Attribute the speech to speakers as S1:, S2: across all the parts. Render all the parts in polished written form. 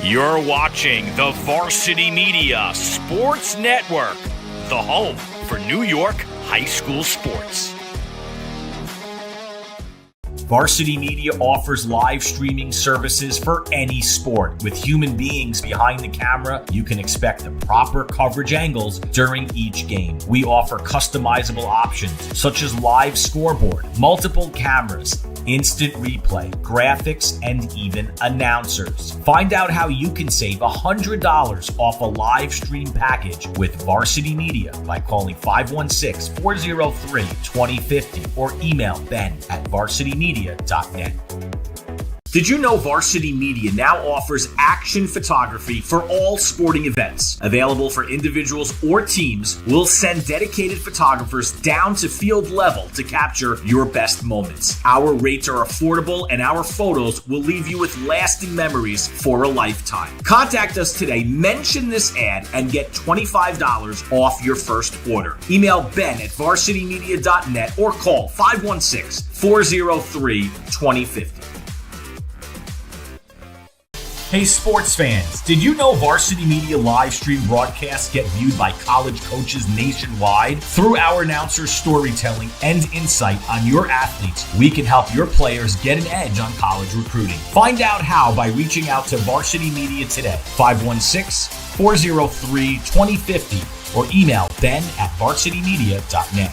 S1: You're watching the Varsity Media Sports Network, the home for New York high school sports.
S2: Varsity Media offers live streaming services for any sport. With human beings behind the camera, you can expect the proper coverage angles during each game. We offer customizable options such as live scoreboard, multiple cameras, instant replay, graphics, and even announcers. Find out how you can save $100 off a live stream package with Varsity Media by calling 516-403-2050 or email ben@varsitymedia.net. Did you know Varsity Media now offers action photography for all sporting events? Available for individuals or teams, we'll send dedicated photographers down to field level to capture your best moments. Our rates are affordable and our photos will leave you with lasting memories for a lifetime. Contact us today, mention this ad, and get $25 off your first order. Email ben@varsitymedia.net or call 516-403-2050. Hey sports fans, did you know Varsity Media live stream broadcasts get viewed by college coaches nationwide? Through our announcers' storytelling and insight on your athletes, we can help your players get an edge on college recruiting. Find out how by reaching out to Varsity Media today, 516-403-2050, or email ben@varsitymedia.net.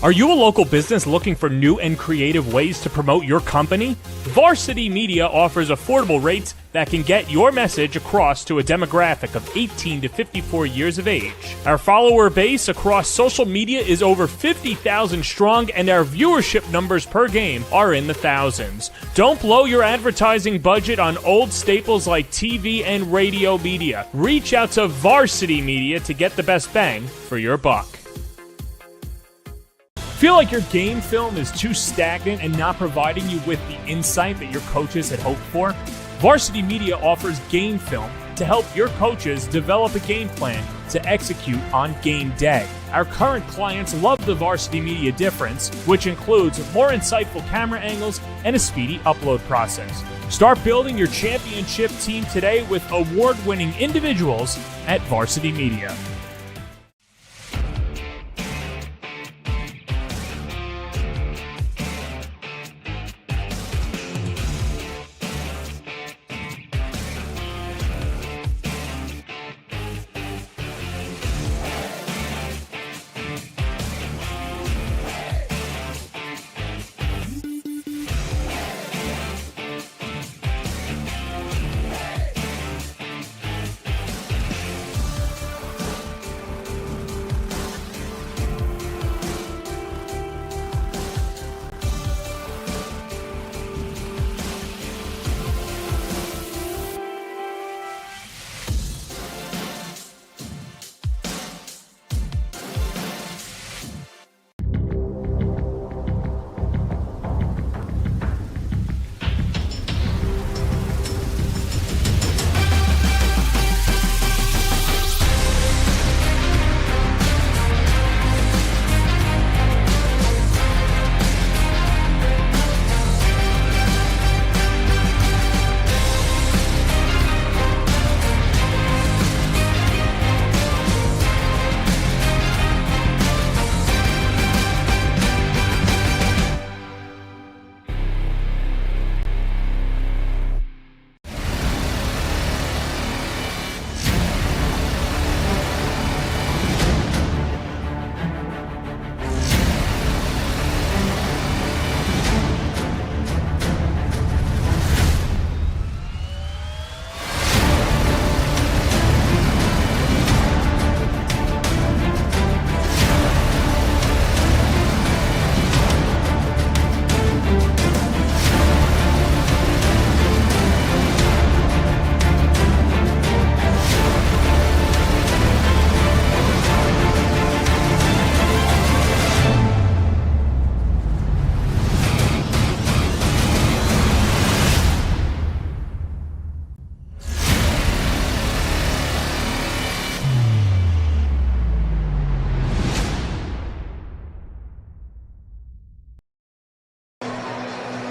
S3: Are you a local business looking for new and creative ways to promote your company? Varsity Media offers affordable rates that can get your message across to a demographic of 18 to 54 years of age. Our follower base across social media is over 50,000 strong, and our viewership numbers per game are in the thousands. Don't blow your advertising budget on old staples like TV and radio media. Reach out to Varsity Media to get the best bang for your buck. Feel like your game film is too stagnant and not providing you with the insight that your coaches had hoped for? Varsity Media offers game film to help your coaches develop a game plan to execute on game day. Our current clients love the Varsity Media difference, which includes more insightful camera angles and a speedy upload process. Start building your championship team today with award-winning individuals at Varsity Media.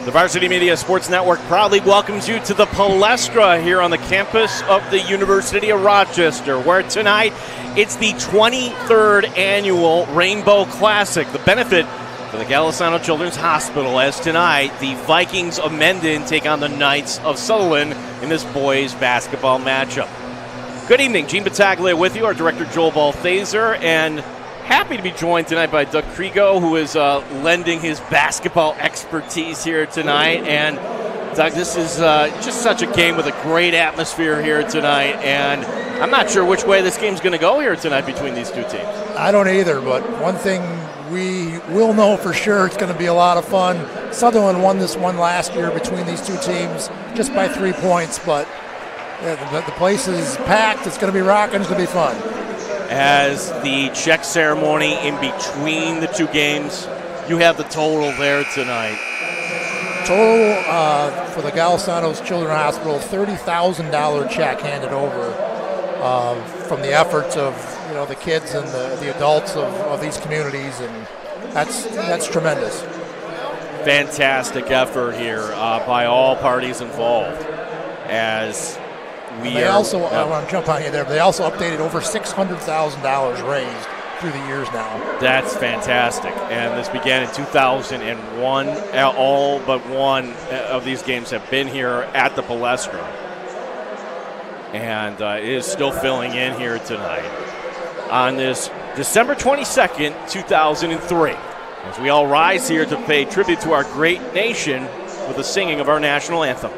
S4: The Varsity Media Sports Network proudly welcomes you to the Palestra here on the campus of the University of Rochester, where tonight it's the 23rd annual Rainbow Classic. The benefit for the Golisano Children's Hospital, as tonight the Vikings of Mendon take on the Knights of Sutherland in this boys basketball matchup. Good evening, Gene Battaglia with you, our director Joel Balthaser, and happy to be joined tonight by Doug Krigo, who is lending his basketball expertise here tonight. And Doug, this is just such a game with a great atmosphere here tonight, and I'm not sure which way this game's going to go here tonight between these two teams.
S5: I don't either, but one thing we will know for sure, it's going to be a lot of fun. Sutherland won this one last year between these two teams just by 3 points, but the place is packed. It's going to be rocking. It's going to be fun.
S4: As the check ceremony in between the two games, you have the total there tonight.
S5: Total for the Golisano's Children's Hospital, $30,000 check handed over from the efforts of the kids and the adults of these communities, and that's tremendous.
S4: Fantastic effort here by all parties involved. As
S5: I want to jump on you there, but they also updated over $600,000 raised through the years now.
S4: That's fantastic. And this began in 2001. All but one of these games have been here at the Palestra. And it is still filling in here tonight on this December 22nd, 2003. As we all rise here to pay tribute to our great nation with the singing of our national anthem.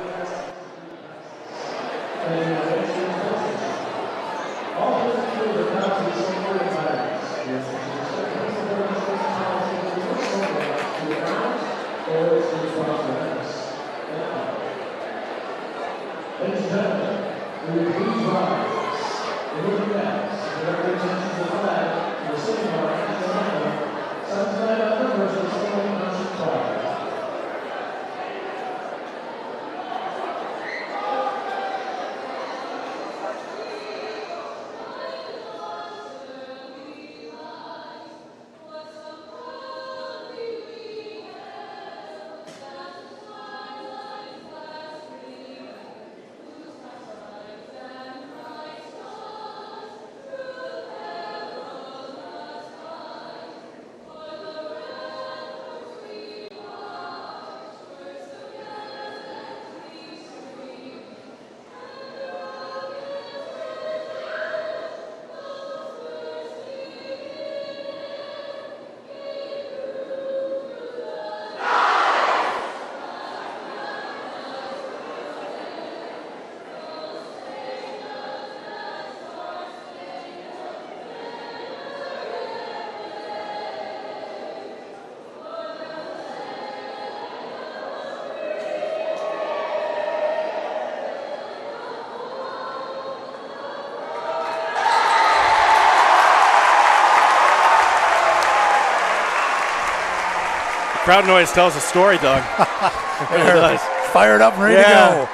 S4: Crowd noise tells a story, Doug. It really does.
S5: Fired up and ready to go.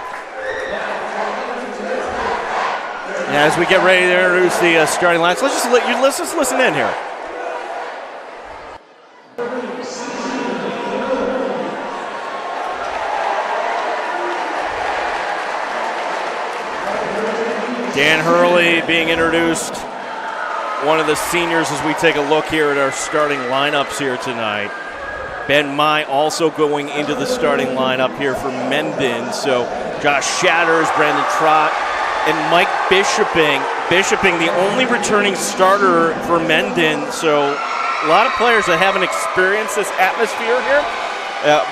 S4: Yeah, as we get ready to introduce the starting lines, let's just listen in here. Dan Hurley being introduced, one of the seniors, as we take a look here at our starting lineups here tonight. Ben Mai also going into the starting lineup here for Mendon. So Josh Shatters, Brandon Trott, and Mike Bishoping. Bishoping, the only returning starter for Mendon. So a lot of players that haven't experienced this atmosphere here.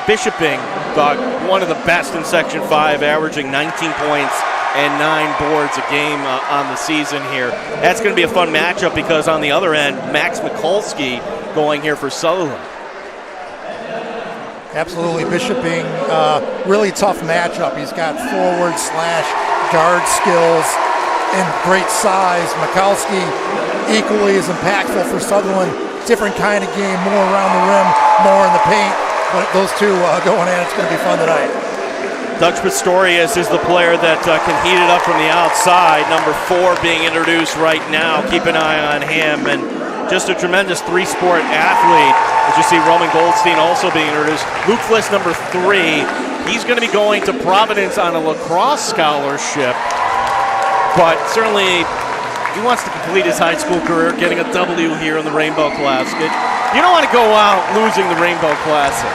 S4: Bishoping, one of the best in Section 5, averaging 19 points and 9 boards a game on the season here. That's going to be a fun matchup because on the other end, Max Mikulski going here for Sutherland.
S5: Absolutely. Bishoping, really tough matchup. He's got forward/guard skills and great size. Mikulski equally as impactful for Sutherland. Different kind of game, more around the rim, more in the paint. But those two going at it's going to be fun tonight.
S4: Dutch Pistorius is the player that can heat it up from the outside. Number 4 being introduced right now. Keep an eye on him. And just a tremendous three-sport athlete. As you see, Roman Goldstein also being introduced. Luke Fliss, number 3. He's going to be going to Providence on a lacrosse scholarship, but certainly he wants to complete his high school career getting a W here in the Rainbow Classic. You don't want to go out losing the Rainbow Classic.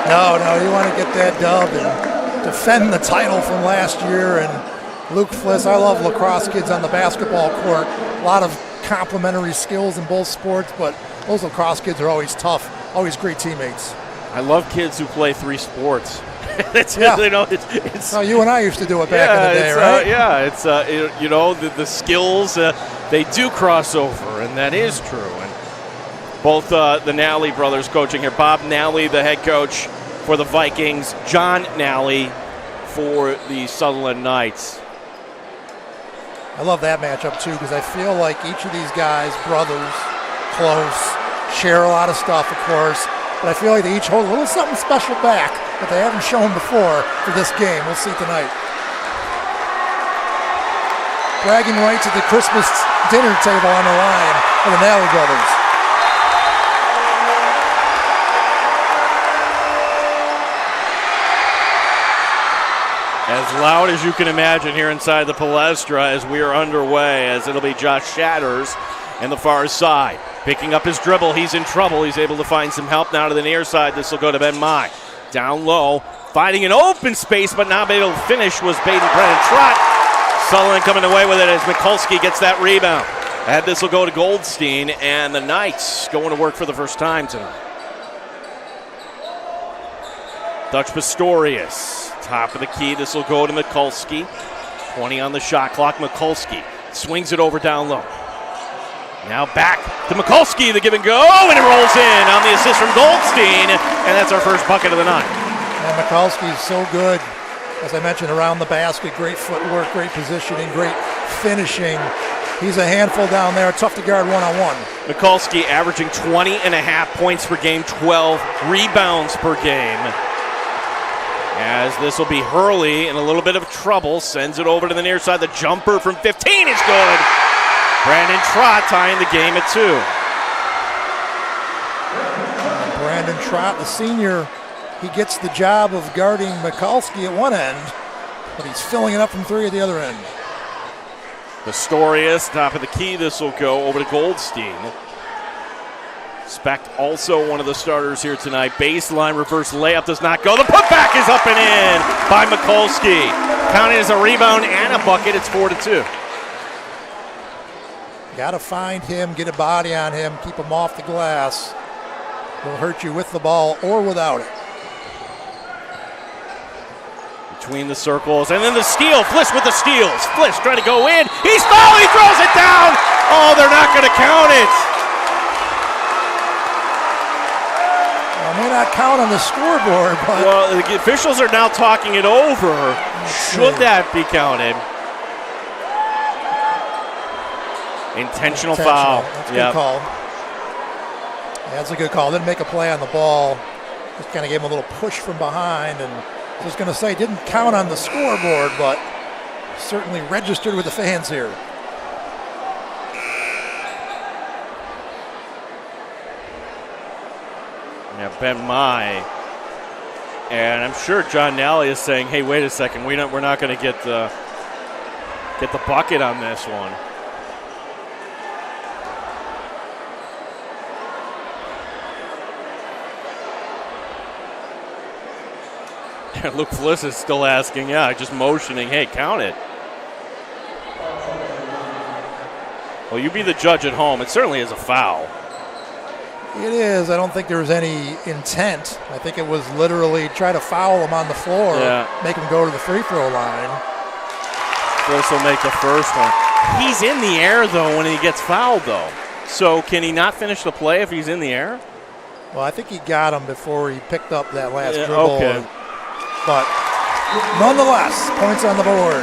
S5: No, you want to get that dub and defend the title from last year. And Luke Fliss, I love lacrosse kids on the basketball court. A lot of complementary skills in both sports, but those lacrosse kids are always tough, always great teammates.
S4: I love kids who play 3 sports. It's
S5: you and I used to do it back in the day, right?
S4: It's the skills they do cross over, and that is true. And both the Nally brothers coaching here. Bob Nally, the head coach for the Vikings. John Nally for the Sutherland Knights.
S5: I love that matchup too, because I feel like each of these guys, brothers, close, share a lot of stuff, of course. But I feel like they each hold a little something special back that they haven't shown before for this game. We'll see tonight. Bragging rights at the Christmas dinner table on the line for the Nally brothers.
S4: As loud as you can imagine here inside the Palestra as we are underway, as it'll be Josh Shatters in the far side. Picking up his dribble, he's in trouble. He's able to find some help now to the near side. This will go to Ben Mai. Down low, finding an open space, but not able to finish was Brendan Trott. Sutherland coming away with it as Mikulski gets that rebound. And this will go to Goldstein, and the Knights going to work for the first time tonight. Dutch Pistorius, top of the key. This will go to Mikulski. 20 on the shot clock. Mikulski swings it over down low. Now back to Mikulski, the give and go, and it rolls in on the assist from Goldstein, and that's our first bucket of the night.
S5: And Mikulski is so good, as I mentioned, around the basket. Great footwork, great positioning, great finishing. He's a handful down there, tough to guard one-on-one.
S4: Mikulski averaging 20.5 points per game, 12 rebounds per game. As this will be Hurley in a little bit of trouble, sends it over to the near side. The jumper from 15 is good. Brandon Trott tying the game at 2.
S5: Brandon Trott, the senior, he gets the job of guarding Mikulski at one end, but he's filling it up from 3 at the other end.
S4: Pistorius, top of the key. This will go over to Goldstein. Specht, also one of the starters here tonight. Baseline reverse layup does not go. The putback is up and in by Mikulski. Counting as a rebound and a bucket. It's 4-2.
S5: Got to find him, get a body on him, keep him off the glass. He'll hurt you with the ball or without it.
S4: Between the circles, and then the steal. Fliss with the steals. Fliss trying to go in. He's fouled. He throws it down. Oh, they're not going to count it.
S5: Well, may not count on the scoreboard, but...
S4: Well, the officials are now talking it over. Should that be counted? Intentional foul.
S5: That's a good call. Yeah, that's a good call. Didn't make a play on the ball. Just kind of gave him a little push from behind. And I was going to say, didn't count on the scoreboard, but certainly registered with the fans here.
S4: Yeah, Ben Mai. And I'm sure John Nally is saying, hey, wait a second. We're not going to get the bucket on this one. Luke Fliss is still asking, just motioning, hey, count it. Well, you be the judge at home. It certainly is a foul.
S5: It is. I don't think there was any intent. I think it was literally try to foul him on the floor, make him go to the free throw line.
S4: Fliss will make the first one. He's in the air, though, when he gets fouled, though. So can he not finish the play if he's in the air?
S5: Well, I think he got him before he picked up that last dribble.
S4: Okay.
S5: But nonetheless, points on the board.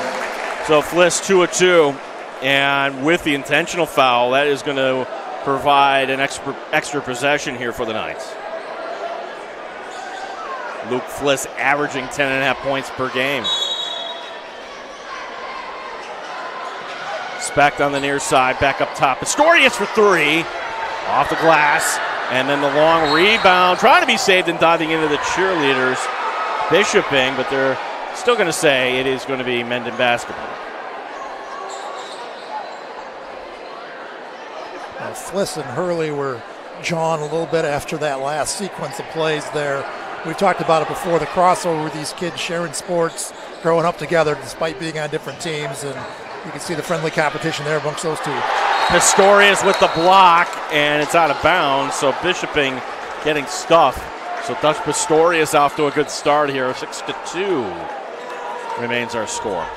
S4: So Fliss 2 of 2, and with the intentional foul, that is going to provide an extra possession here for the Knights. Luke Fliss averaging 10.5 points per game. Specht on the near side, back up top. Pistorius for three. Off the glass. And then the long rebound. Trying to be saved and diving into the cheerleaders. Bishoping, but they're still going to say it is going to be Mendon basketball.
S5: Well, Fliss and Hurley were jawing a little bit after that last sequence of plays there. We've talked about it before, the crossover with these kids sharing sports, growing up together despite being on different teams, and you can see the friendly competition there amongst those two. Pistorius
S4: with the block, and it's out of bounds, so Bishoping getting stuffed. So Dutch Pistorius off to a good start here. 6-2 remains our score.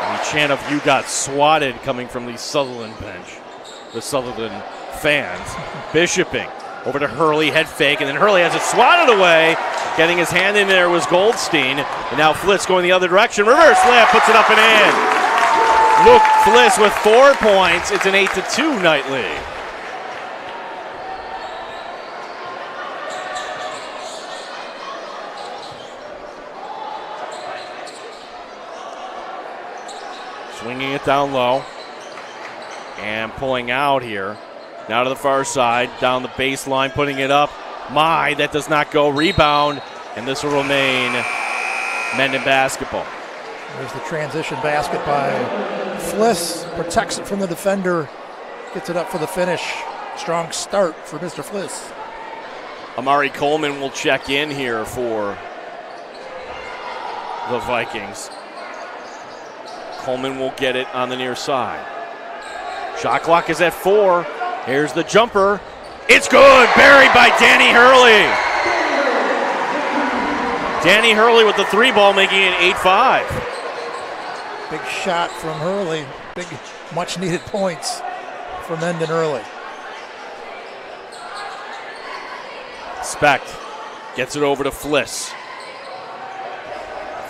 S4: And the chant of "You got swatted" coming from the Sutherland bench, the Sutherland fans. Bishoping over to Hurley, head fake, and then Hurley has it swatted away. Getting his hand in there was Goldstein, and now Fliss going the other direction. Reverse layup, puts it up and in. Luke Fliss with 4 points. It's an 8-2 night lead. Swinging it down low and pulling out here. Now to the far side, down the baseline, putting it up. That does not go. Rebound, and this will remain Mendon basketball.
S5: There's the transition basket by Fliss. Protects it from the defender. Gets it up for the finish. Strong start for Mr. Fliss.
S4: Amari Coleman will check in here for the Vikings. Coleman will get it on the near side. Shot clock is at 4. Here's the jumper. It's good. Buried by Danny Hurley. Danny Hurley with the 3 ball, making it 8-5.
S5: Big shot from Hurley. Big, much needed points for Mendon early.
S4: Specht gets it over to Fliss.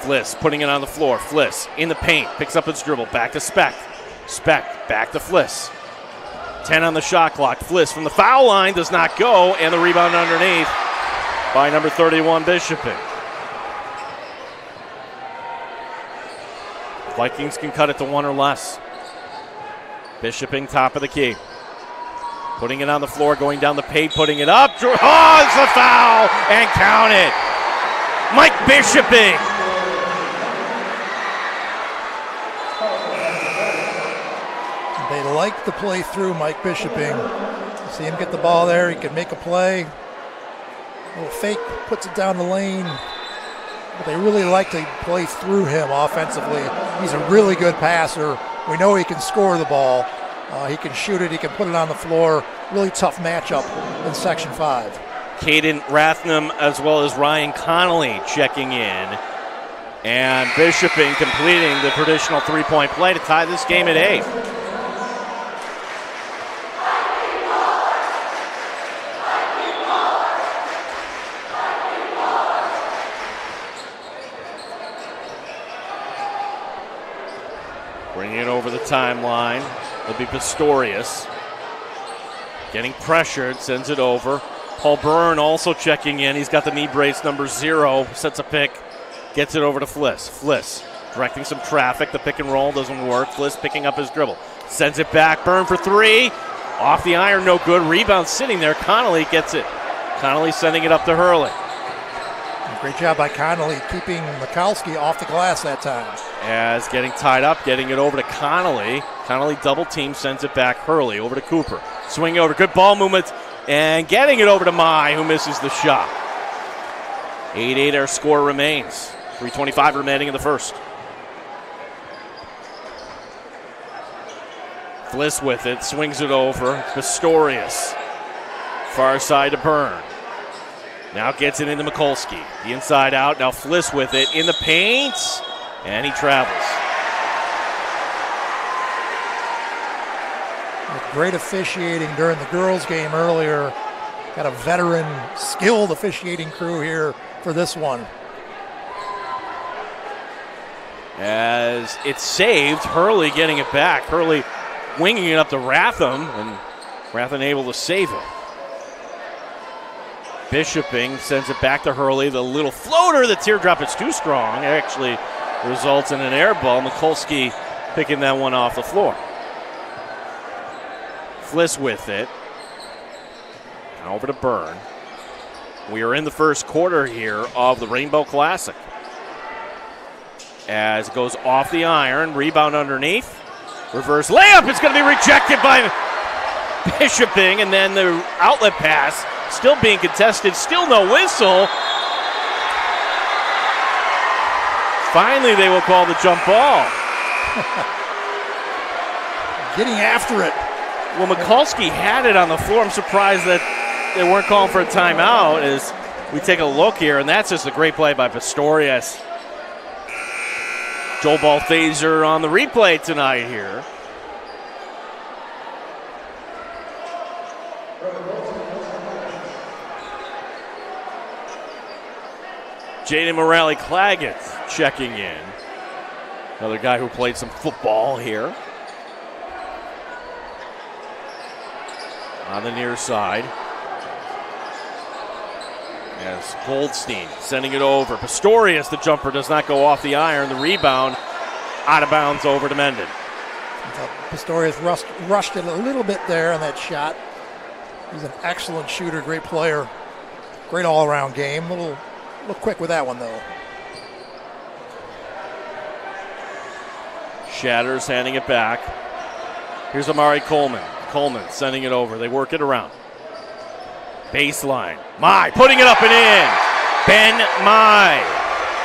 S4: Fliss putting it on the floor. Fliss in the paint, picks up his dribble. Back to Specht. Specht back to Fliss. 10 on the shot clock. Fliss from the foul line does not go, and the rebound underneath by number 31, Bishoping. Vikings can cut it to 1 or less. Bishoping top of the key. Putting it on the floor, going down the paint, putting it up. Oh, it's a foul, and count it. Mike Bishoping.
S5: They like to play through Mike Bishoping. You see him get the ball there, he can make a play. A little fake, puts it down the lane. But they really like to play through him offensively. He's a really good passer. We know he can score the ball. He can shoot it, he can put it on the floor. Really tough matchup in Section 5.
S4: Caden Rathnam as well as Ryan Connolly checking in. And Bishoping completing the traditional 3-point play to tie this game at 8. Bringing it over the timeline. It'll be Pistorius. Getting pressured, sends it over. Paul Byrne also checking in. He's got the knee brace number 0. Sets a pick. Gets it over to Fliss. Fliss directing some traffic. The pick and roll doesn't work. Fliss picking up his dribble. Sends it back. Byrne for 3. Off the iron, no good. Rebound sitting there. Connolly gets it. Connolly sending it up to Hurley.
S5: Great job by Connolly keeping Mikowski off the glass that time.
S4: As getting tied up, getting it over to Connolly. Connolly double team, sends it back. Hurley over to Cooper. Swing over, good ball movement, and getting it over to Mai, who misses the shot. 8-8 our score remains. 3:25 remaining in the first. Fliss with it, swings it over. Pistorius. Far side to Byrne. Now gets it into Mikulski. The inside out. Now Fliss with it in the paint. And he travels.
S5: With great officiating during the girls' game earlier. Got a veteran, skilled officiating crew here for this one.
S4: As it's saved, Hurley getting it back. Hurley winging it up to Ratham, and Ratham able to save it. Bishoping sends it back to Hurley. The little floater, the teardrop, it's too strong. It actually results in an air ball. Mikulski picking that one off the floor. Fliss with it. Now over to Byrne. We are in the first quarter here of the Rainbow Classic. As it goes off the iron, rebound underneath. Reverse layup, it's going to be rejected by Bishoping, and then the outlet pass still being contested, still no whistle. Finally, they will call the jump ball.
S5: Getting after it.
S4: Well, Mikulski had it on the floor. I'm surprised that they weren't calling for a timeout as we take a look here, and that's just a great play by Pistorius. Joel Balthaser on the replay tonight here. Jaden Morale-Claggett checking in. Another guy who played some football here. On the near side. As Goldstein sending it over. Pistorius, the jumper, does not go off the iron. The rebound out of bounds over to Mendon.
S5: Pistorius rushed it a little bit there on that shot. He's an excellent shooter, great player. Great all-around game. A little quick with that one, though.
S4: Shatters handing it back. Here's Amari Coleman. Coleman sending it over. They work it around. Baseline. Mai putting it up and in. Ben Mai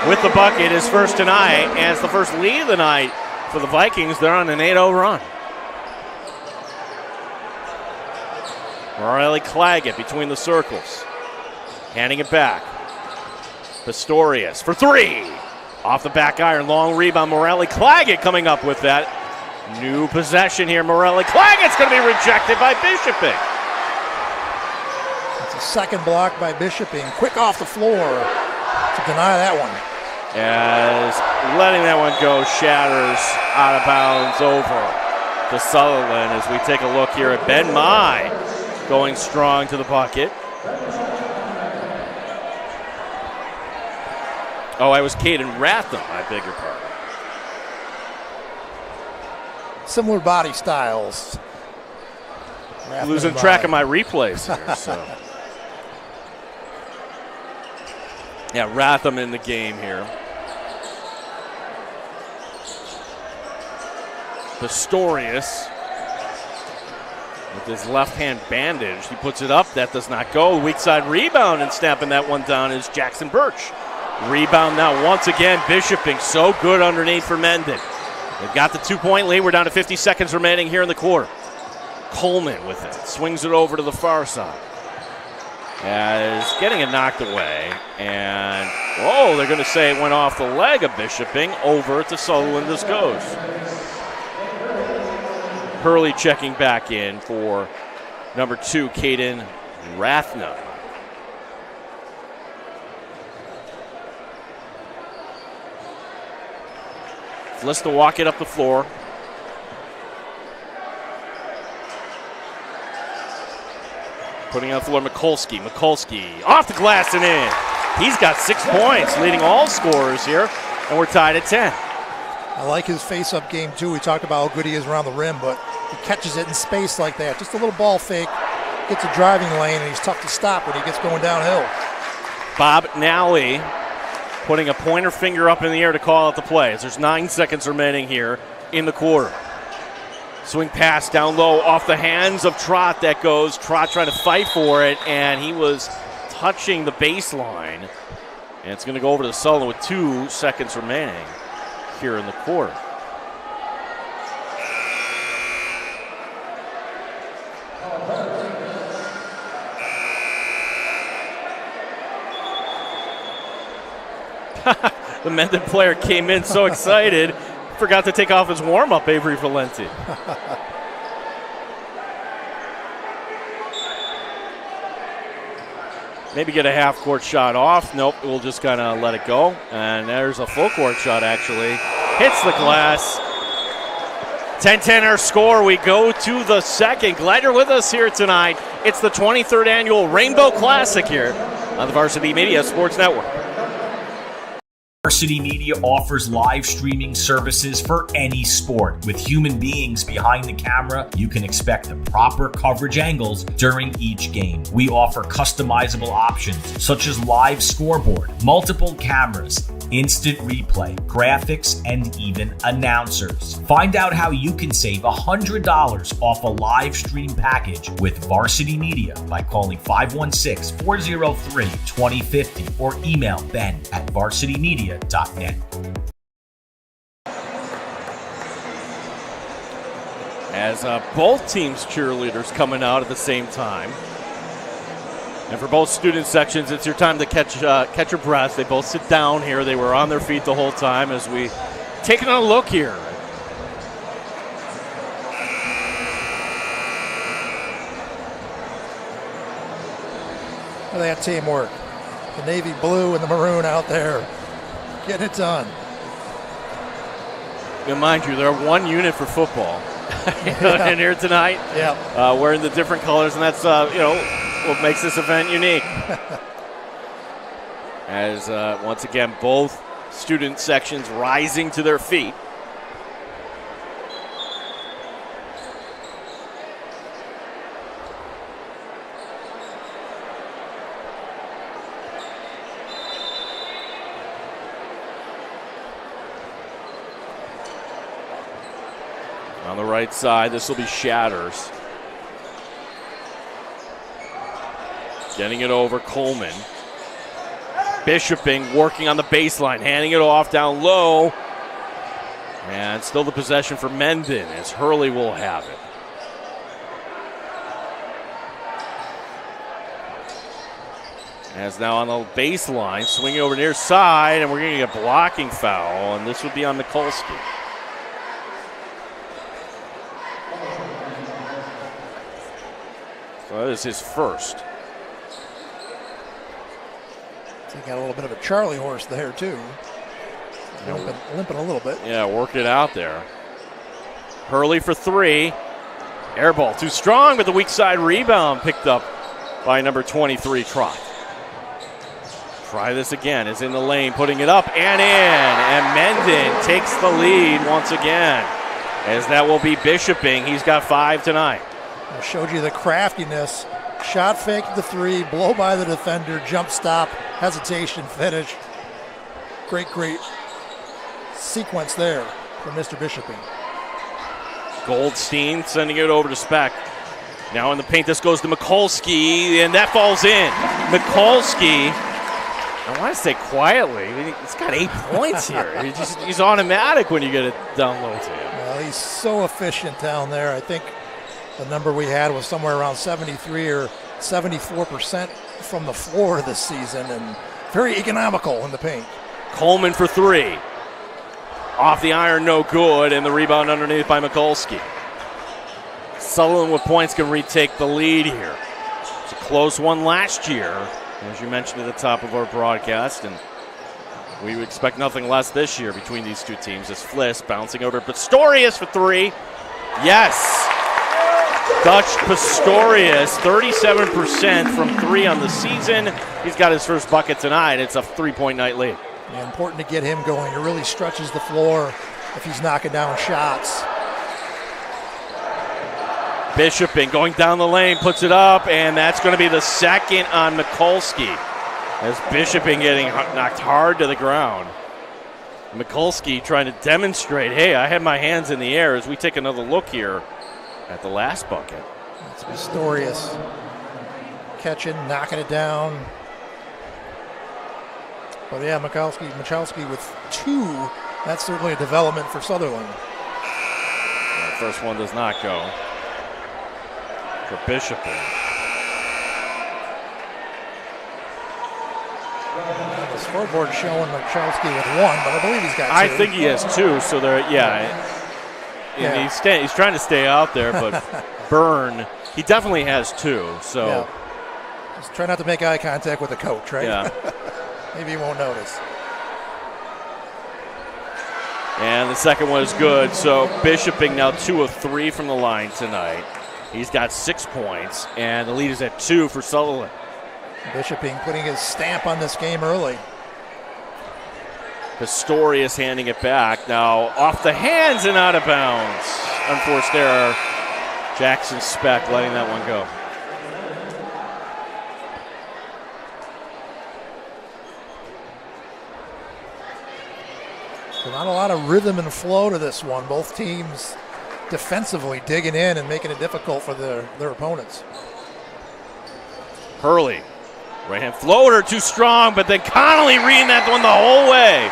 S4: with the bucket, his first tonight, and it's the first lead of the night for the Vikings. They're on an 8-0 run. Morale-Claggett between the circles. Handing it back. Pistorius for three. Off the back iron, long rebound. Morale-Claggett coming up with that. New possession here. Morale-Claggett's going to be rejected by Bishoping.
S5: It's a second block by Bishoping. Quick off the floor to deny that one.
S4: As letting that one go, Shatters out of bounds over to Sutherland as we take a look here at Ben Mai going strong to the bucket. Oh, I was Caden Ratham, I beg your pardon.
S5: Similar body styles.
S4: Losing track of my replays here, so. Yeah, Ratham in the game here. Pistorius with his left hand bandaged. He puts it up. That does not go. Weak side rebound, and snapping that one down is Jackson Birch. Rebound now once again. Bishoping so good underneath for Mendon. They've got the 2-point lead. We're down to 50 seconds remaining here in the quarter. Coleman with it. Swings it over to the far side. As getting it knocked away. And, oh, they're going to say it went off the leg of Bishoping. Over to Sutherland this goes. Hurley checking back in for number 2, Caden Ratham. Fliss to walk it up the floor. Putting on the floor, Mikulski. Mikulski off the glass and in. He's got 6 points, leading all scorers here, and we're tied at 10.
S5: I like his face-up game, too. We talked about how good he is around the rim, but he catches it in space like that. Just a little ball fake, gets a driving lane, and he's tough to stop when he gets going downhill.
S4: Bob Nally putting a pointer finger up in the air to call out the play as there's 9 seconds remaining here in the quarter. Swing pass down low off the hands of Trott that goes. Trott trying to fight for it, and he was touching the baseline. And it's going to go over to Sutherland with 2 seconds remaining here in the quarter. The Mendon player came in so excited, forgot to take off his warm-up, Avery Valenti. Maybe get a half-court shot off. Nope, we'll just kind of let it go. And there's a full-court shot, actually. Hits the glass. 10-10 our score. We go to the second. Glad you're with us here tonight. It's the 23rd annual Rainbow Classic here on the Varsity Media Sports Network.
S2: Varsity Media offers live streaming services for any sport. With human beings behind the camera, you can expect the proper coverage angles during each game. We offer customizable options such as live scoreboard, multiple cameras, instant replay, graphics, and even announcers. Find out how you can save $100 off a live stream package with Varsity Media by calling 516-403-2050 or email ben@varsitymedia.net.
S4: As both teams' cheerleaders coming out at the same time. And for both student sections, it's your time to catch your breath. They both sit down here. They were on their feet the whole time as we taking a look here.
S5: Look at that teamwork. The navy blue and the maroon out there. Getting it done.
S4: And mind you, they're one unit for football. In here tonight.
S5: Yeah.
S4: Wearing the different colors, and that's what makes this event unique. As once again, both student sections rising to their feet. On the right side, this will be Shatters. Getting it over, Coleman. Bishoping, working on the baseline, handing it off down low. And still the possession for Mendon as Hurley will have it. As now on the baseline, swinging over near side, and we're going to get a blocking foul, and this would be on Mikulski. So that is his first.
S5: So he got a little bit of a Charlie horse there, too. Limping a little bit.
S4: Yeah, worked it out there. Hurley for three. Air ball too strong, but the weak side rebound picked up by number 23, Trot. Try this again. Is in the lane, putting it up and in. And Mendon takes the lead once again, as that will be Bishoping. He's got 5 tonight.
S5: I showed you the craftiness. Shot fake the three, blow by the defender, jump stop, hesitation, finish. Great sequence there for Mr. Bishoping.
S4: Goldstein sending it over to Speck. Now in the paint, this goes to Mikulski, and that falls in. Mikulski, I want to say quietly, he's got 8 points here. He's automatic when you get it down low to him.
S5: Well, he's so efficient down there. I think the number we had was somewhere around 73 or 74% from the floor this season, and very economical in the paint.
S4: Coleman for three. Off the iron, no good, and the rebound underneath by Mikulski. Sutherland with points can retake the lead here. It's a close one last year, as you mentioned at the top of our broadcast, and we would expect nothing less this year between these two teams. As Fliss bouncing over Pistorius for three. Yes! Dutch Pistorius, 37% from three on the season. He's got his first bucket tonight. It's a 3-point night lead.
S5: Yeah, important to get him going. It really stretches the floor if he's knocking down shots.
S4: Bishoping going down the lane, puts it up, and that's going to be the second on Mikulski. As Bishoping getting knocked hard to the ground. Mikulski trying to demonstrate, hey, I had my hands in the air, as we take another look here at the last bucket.
S5: It's Pistorius catching, knocking it down. But yeah, Michalski with 2. That's certainly a development for Sutherland.
S4: The first one does not go for Bishoping.
S5: The scoreboard showing Michalski with 1, but I believe he's got 2.
S4: I think he has 2, so there, And he's trying to stay out there, but Byrne, he definitely has 2. So
S5: just try not to make eye contact with the coach, right?
S4: Yeah.
S5: Maybe he won't notice.
S4: And the second one is good. So Bishoping now 2 of 3 from the line tonight. He's got 6 points, and the lead is at 2 for Sutherland.
S5: Bishoping putting his stamp on this game early.
S4: Pistorius handing it back. Now off the hands and out of bounds. Unforced error. Jackson Speck letting that one go.
S5: So not a lot of rhythm and flow to this one. Both teams defensively digging in and making it difficult for their opponents.
S4: Hurley, right hand floater, too strong, but then Connolly reading that one the whole way.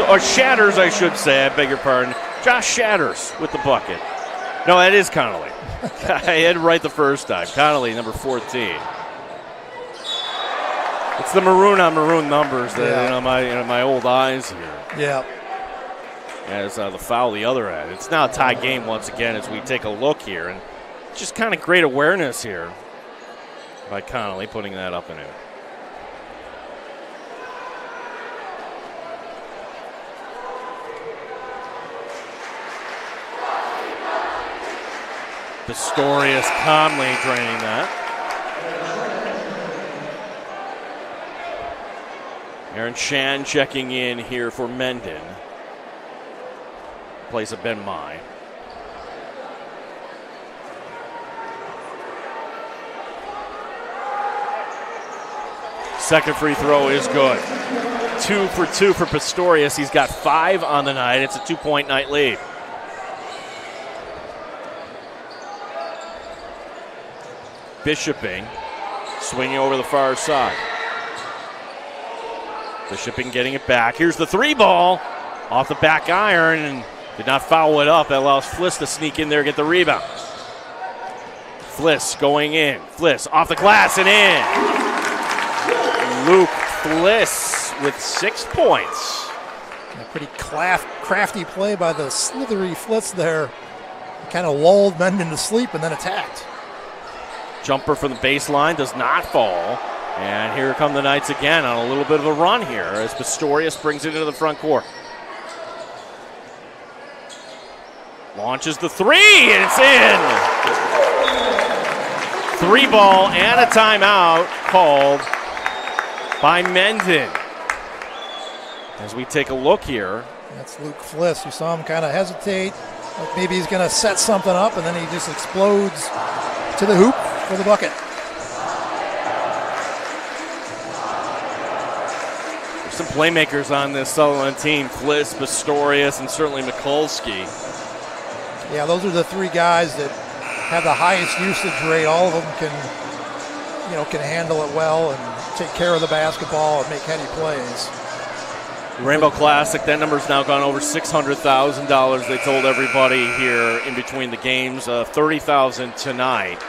S4: Or Shatters, I should say, I beg your pardon. Josh Shatters with the bucket. No, that is Connolly. I had it right the first time. Connolly, number 14. It's the maroon on maroon numbers that my old eyes here.
S5: Yeah.
S4: As the foul the other end. It's now a tie game once again as we take a look here, and just kind of great awareness here by Connolly putting that up and in. Pistorius calmly draining that. Aaron Shan checking in here for Mendon. Place of Ben Mai. Second free throw is good. 2 for 2 for Pistorius. He's got 5 on the night. It's a 2-point night lead. Bishoping, swinging over the far side. Bishoping getting it back. Here's the 3 ball off the back iron and did not foul it up. That allows Fliss to sneak in there and get the rebound. Fliss going in. Fliss off the glass and in. Luke Fliss with 6 points.
S5: A pretty crafty play by the slithery Fliss there. Kind of lulled Mendon to sleep and then attacked.
S4: Jumper from the baseline does not fall. And here come the Knights again on a little bit of a run here as Pistorius brings it into the front court. Launches the 3 and it's in. 3 ball and a timeout called by Mendon. As we take a look here.
S5: That's Luke Fliss. You saw him kind of hesitate. Like maybe he's going to set something up and then he just explodes to the hoop for the bucket.
S4: There's some playmakers on this Sutherland team. Fliss, Pistorius, and certainly Mikulski.
S5: Yeah, those are the 3 guys that have the highest usage rate. All of them can handle it well and take care of the basketball and make heady plays.
S4: The Rainbow Classic, that number's now gone over $600,000. They told everybody here in between the games, $30,000 tonight.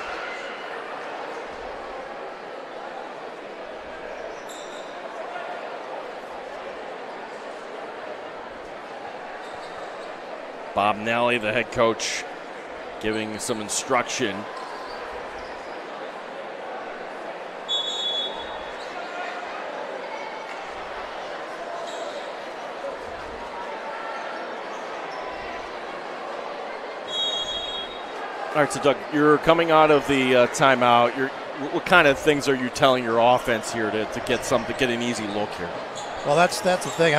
S4: Bob Nelly, the head coach, giving some instruction. All right, so Doug, you're coming out of the timeout. What kind of things are you telling your offense here to get an easy look here?
S5: Well, that's the thing.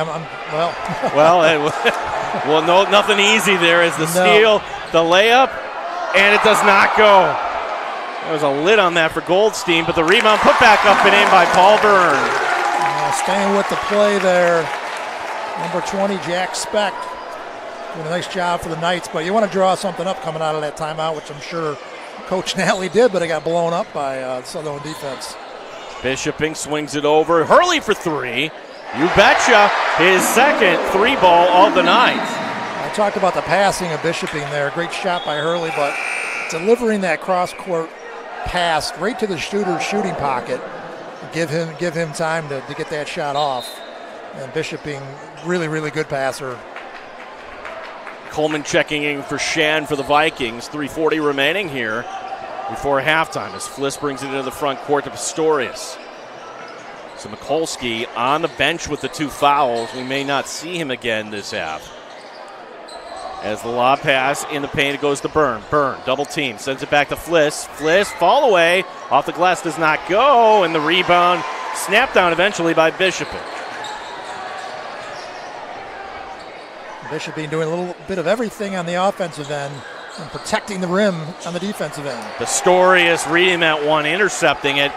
S4: Well, no, nothing easy there is the steal, the layup, and it does not go. There was a lid on that for Goldstein, but the rebound put back up and in by Paul Byrne.
S5: Staying with the play there, number 20, Jack Speck. Doing a nice job for the Knights, but you want to draw something up coming out of that timeout, which I'm sure Coach Nally did, but it got blown up by the Sutherland defense.
S4: Bishoping swings it over. Hurley for 3. You betcha. His second 3 ball of the night.
S5: I talked about the passing of Bishoping there. Great shot by Hurley, but delivering that cross-court pass right to the shooter's shooting pocket, give him time to get that shot off. And Bishoping, really, really good passer.
S4: Coleman checking in for Shan for the Vikings. 3:40 remaining here before halftime as Fliss brings it into the front court to Pistorius. So Mikulski on the bench with the 2 fouls. We may not see him again this half. As the lob pass in the paint, it goes to Byrne. Byrne, double team, sends it back to Fliss. Fliss, fall away, off the glass, does not go, and the rebound snapped down eventually by Bishoping.
S5: Bishoping doing a little bit of everything on the offensive end and protecting the rim on the defensive end.
S4: Pistorius reading that one, intercepting it.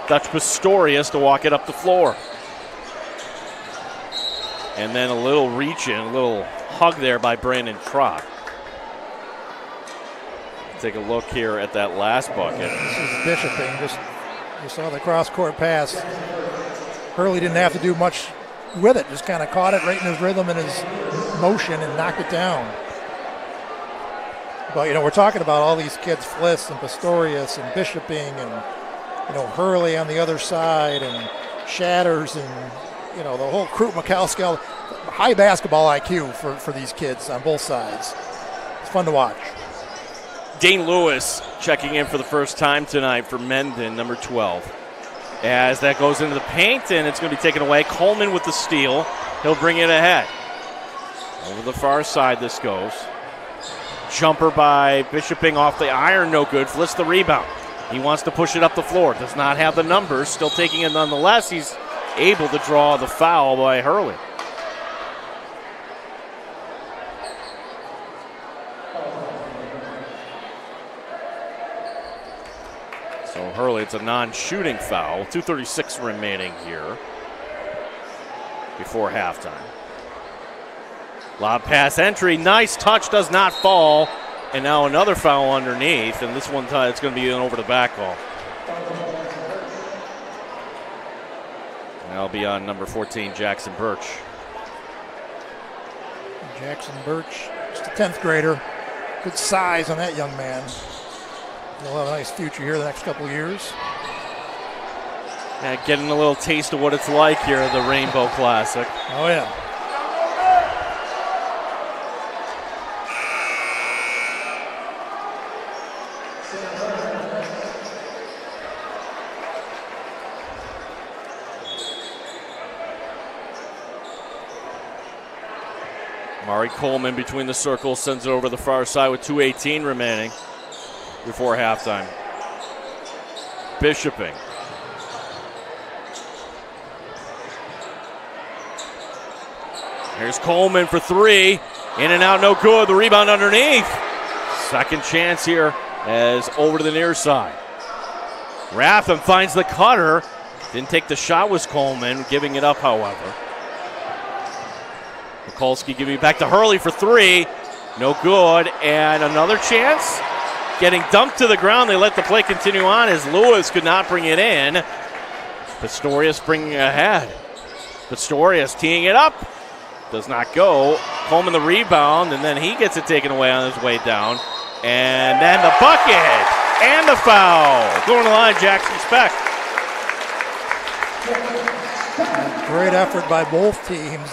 S4: Dutch Pistorius to walk it up the floor. And then a little reach in, a little hug there by Brandon Trott. Take a look here at that last bucket.
S5: This is Bishoping. You saw the cross-court pass. Hurley didn't have to do much with it. Just kind of caught it right in his rhythm and his motion and knocked it down. But, we're talking about all these kids, Fliss and Pistorius and Bishoping and, Hurley on the other side and Shatters and, the whole crew, Mikowski, high basketball IQ for these kids on both sides. It's fun to watch.
S4: Dane Lewis checking in for the first time tonight for Mendon, number 12. As that goes into the paint, and it's going to be taken away. Coleman with the steal. He'll bring it ahead. Over the far side this goes. Jumper by Bishoping off the iron, no good. Fliss the rebound. He wants to push it up the floor. Does not have the numbers. Still taking it nonetheless. He's able to draw the foul by Hurley. So Hurley, it's a non-shooting foul. 2:36 remaining here before halftime. Lob pass entry, nice touch, does not fall. And now another foul underneath, and this one it's going to be an over the back call. And that'll be on number 14, Jackson Birch.
S5: Jackson Birch, just a 10th grader. Good size on that young man. He'll have a nice future here the next couple of years.
S4: Getting a little taste of what it's like here at the Rainbow Classic.
S5: Oh, yeah.
S4: Mari Coleman between the circles, sends it over the far side with 2:18 remaining before halftime. Bishoping. Here's Coleman for three. In and out, no good. The rebound underneath. Second chance here as over to the near side. Ratham finds the cutter. Didn't take the shot, was Coleman, giving it up, however. Mikulski giving it back to Hurley for three. No good. And another chance. Getting dumped to the ground. They let the play continue on as Lewis could not bring it in. Pistorius bringing it ahead. Pistorius teeing it up. Does not go. Coleman the rebound, and then he gets it taken away on his way down. And then the bucket and the foul. Going to the line, Jackson Speck.
S5: Great effort by both teams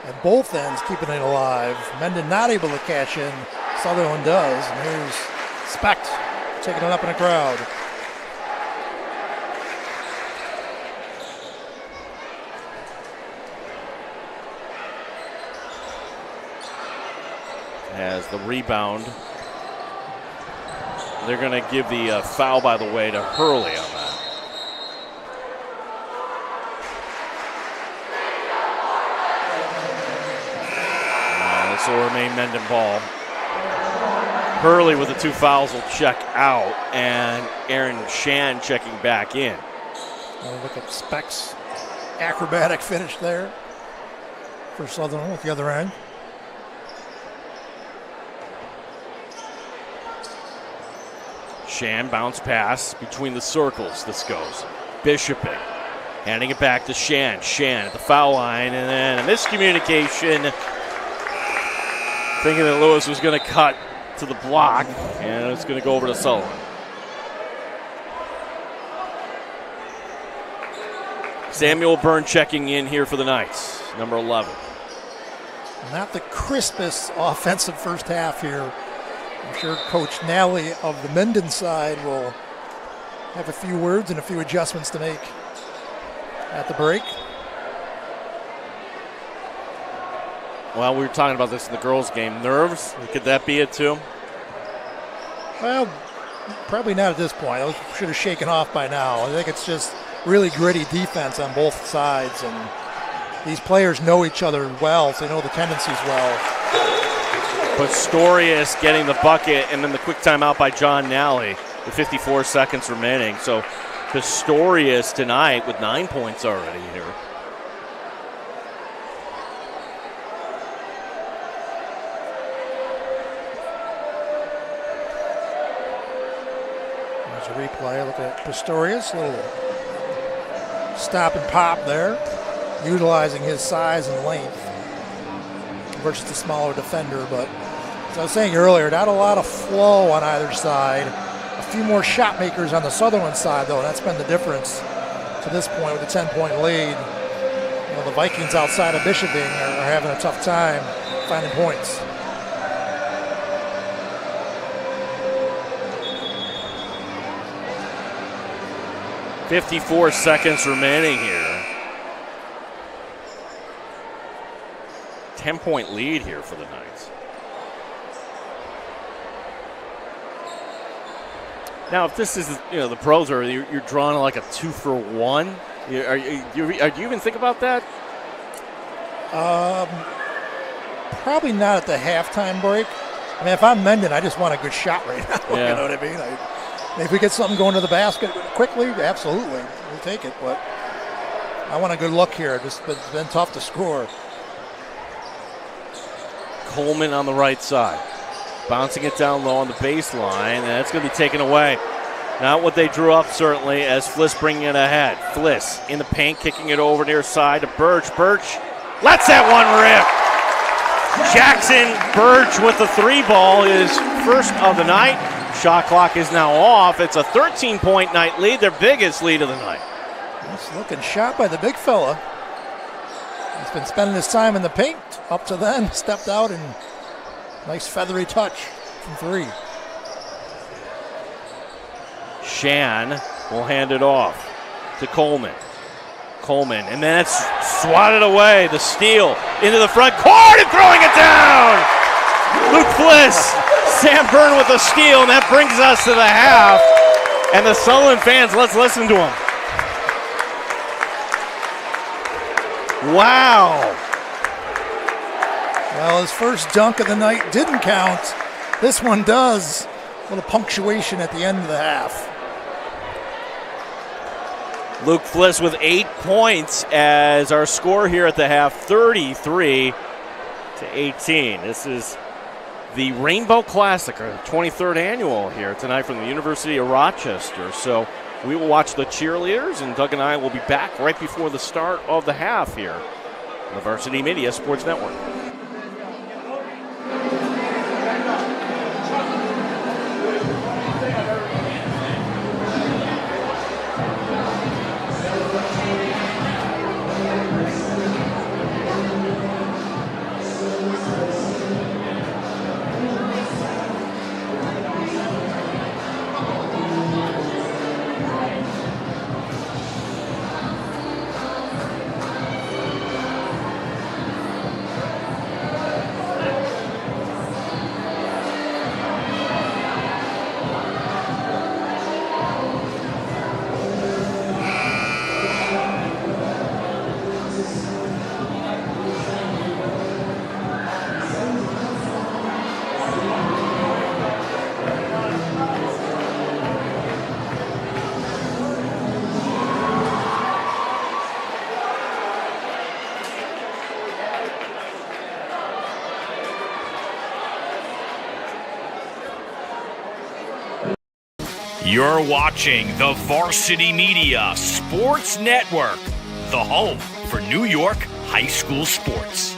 S5: at both ends, keeping it alive. Mendon not able to cash in. Sutherland does, and here's Speck taking it up in a crowd.
S4: As the rebound, they're going to give the foul, by the way, to Hurley on that. This will remain Mendon ball. Hurley with the two fouls will check out, and Aaron Shan checking back in.
S5: Look at Speck's acrobatic finish there for Sutherland at the other end.
S4: Shan bounce pass between the circles. This goes. Bishoping. Handing it back to Shan. Shan at the foul line, and then a miscommunication. Thinking that Lewis was going to cut to the block, and it's going to go over to Sutherland. Samuel Byrne checking in here for the Knights, number 11.
S5: Not the crispest offensive first half here. I'm sure Coach Nally of the Mendon side will have a few words and a few adjustments to make at the break.
S4: Well, we were talking about this in the girls' game. Nerves, could that be it too?
S5: Well, probably not at this point. Those should have shaken off by now. I think it's just really gritty defense on both sides, and these players know each other well, so they know the tendencies well.
S4: Pistorius getting the bucket, and then the quick timeout by John Nally with 54 seconds remaining. So Pistorius tonight with 9 points already here.
S5: There's a replay. Look at Pistorius, little stop and pop there, utilizing his size and length versus the smaller defender. But as I was saying earlier, not a lot of flow on either side. A few more shot makers on the Sutherland side, though, and that's been the difference to this point with a 10-point lead. You know, the Vikings outside of Bischofing are having a tough time finding points.
S4: .54 seconds remaining here. 10-point lead here for the Knights. Now, if this is, the pros are, you're drawing like a 2-for-1. Are you even think about that?
S5: Probably not at the halftime break. I mean, if I'm Mendon, I just want a good shot right now.
S4: Yeah.
S5: You know what I mean? If we get something going to the basket quickly, absolutely, we'll take it. But I want a good look here. It's been tough to score.
S4: Coleman on the right side. Bouncing it down low on the baseline, and that's going to be taken away. Not what they drew up, certainly, as Fliss bringing it ahead. Fliss in the paint, kicking it over near side to Birch. Birch lets that one rip. Jackson Birch with the 3-ball is first of the night. Shot clock is now off. It's a 13-point night lead, their biggest lead of the night.
S5: Nice looking shot by the big fella. He's been spending his time in the paint up to then, stepped out, and nice feathery touch from 3.
S4: Shan will hand it off to Coleman. Coleman, and then it's swatted away. The steal into the front court and throwing it down. Luke Fliss, Sam Byrne with a steal, and that brings us to the half. And the Sutherland fans, let's listen to them. Wow.
S5: Well, his first dunk of the night didn't count. This one does. A little punctuation at the end of the half.
S4: Luke Fliss with 8 points as our score here at the half, 33-18. This is the Rainbow Classic, our 23rd annual here tonight from the University of Rochester. So we will watch the cheerleaders, and Doug and I will be back right before the start of the half here on the Varsity Media Sports Network.
S1: You're watching the Varsity Media Sports Network, the home for New York high school sports.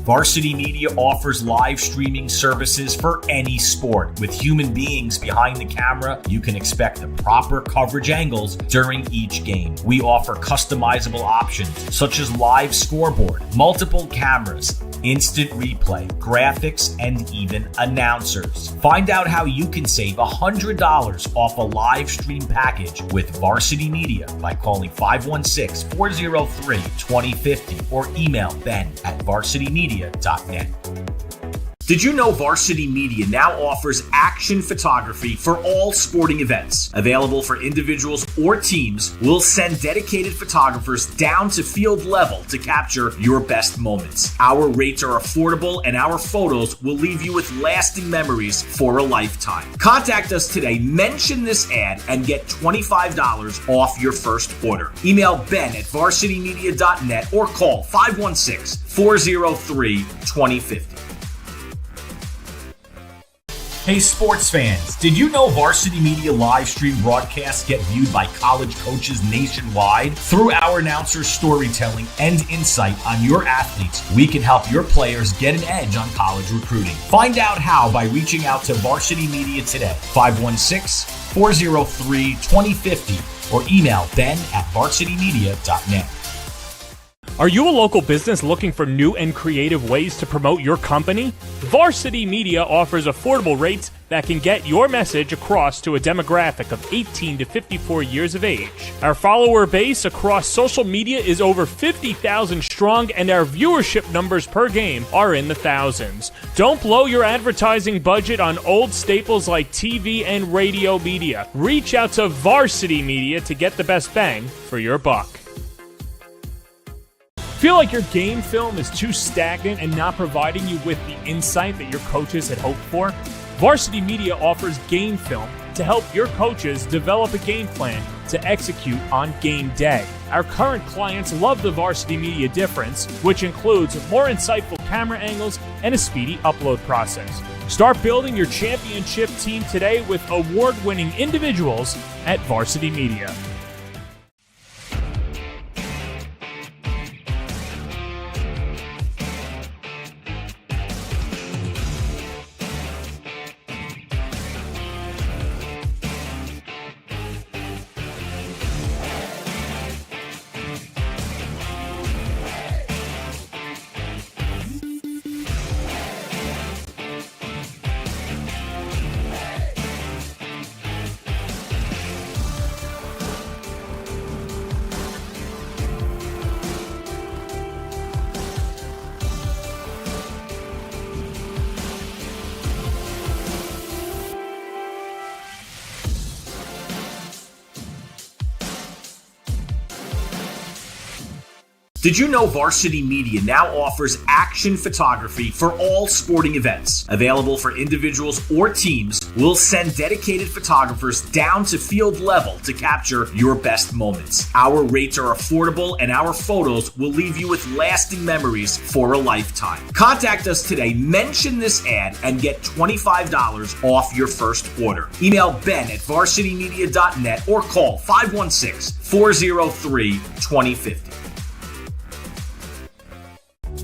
S2: Varsity Media offers live streaming services for any sport. With human beings behind the camera, you can expect the proper coverage angles during each game. We offer customizable options such as live scoreboard, multiple cameras, instant replay, graphics, and even announcers. Find out how you can save $100 off a live stream package with Varsity Media by calling 516-403-2050 or email ben@varsitymedia.net. Did you know Varsity Media now offers action photography for all sporting events? Available for individuals or teams, we'll send dedicated photographers down to field level to capture your best moments. Our rates are affordable and our photos will leave you with lasting memories for a lifetime. Contact us today, mention this ad, and get $25 off your first order. Email ben@varsitymedia.net or call 516-403-2050. Hey sports fans, did you know Varsity Media live stream broadcasts get viewed by college coaches nationwide? Through our announcers' storytelling and insight on your athletes, we can help your players get an edge on college recruiting. Find out how by reaching out to Varsity Media today, 516-403-2050, or email ben@varsitymedia.net.
S3: Are you a local business looking for new and creative ways to promote your company? Varsity Media offers affordable rates that can get your message across to a demographic of 18 to 54 years of age. Our follower base across social media is over 50,000 strong, and our viewership numbers per game are in the thousands. Don't blow your advertising budget on old staples like TV and radio media. Reach out to Varsity Media to get the best bang for your buck. Feel like your game film is too stagnant and not providing you with the insight that your coaches had hoped for? Varsity Media offers game film to help your coaches develop a game plan to execute on game day. Our current clients love the Varsity Media difference, which includes more insightful camera angles and a speedy upload process. Start building your championship team today with award-winning individuals at Varsity Media.
S2: Did you know Varsity Media now offers action photography for all sporting events? Available for individuals or teams, we'll send dedicated photographers down to field level to capture your best moments. Our rates are affordable and our photos will leave you with lasting memories for a lifetime. Contact us today, mention this ad, and get $25 off your first order. Email ben@varsitymedia.net or call 516-403-2050.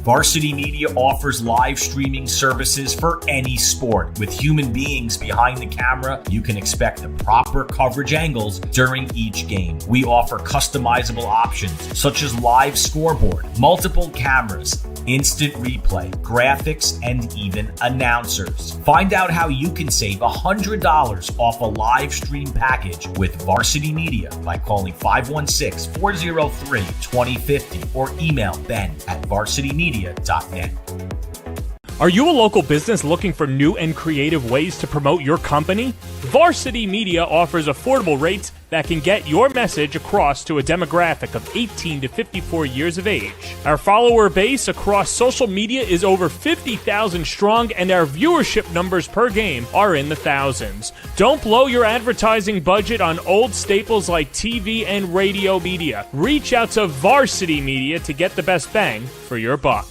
S2: Varsity Media offers live streaming services for any sport. With human beings behind the camera, you can expect the proper coverage angles during each game. We offer customizable options such as live scoreboard, multiple cameras, instant replay, graphics, and even announcers. Find out how you can save $100 off a live stream package with Varsity Media by calling 516-403-2050 or email ben@varsitymedia.net.
S3: Are you a local business looking for new and creative ways to promote your company? Varsity Media offers affordable rates that can get your message across to a demographic of 18 to 54 years of age. Our follower base across social media is over 50,000 strong, and our viewership numbers per game are in the thousands. Don't blow your advertising budget on old staples like TV and radio media. Reach out to Varsity Media to get the best bang for your buck.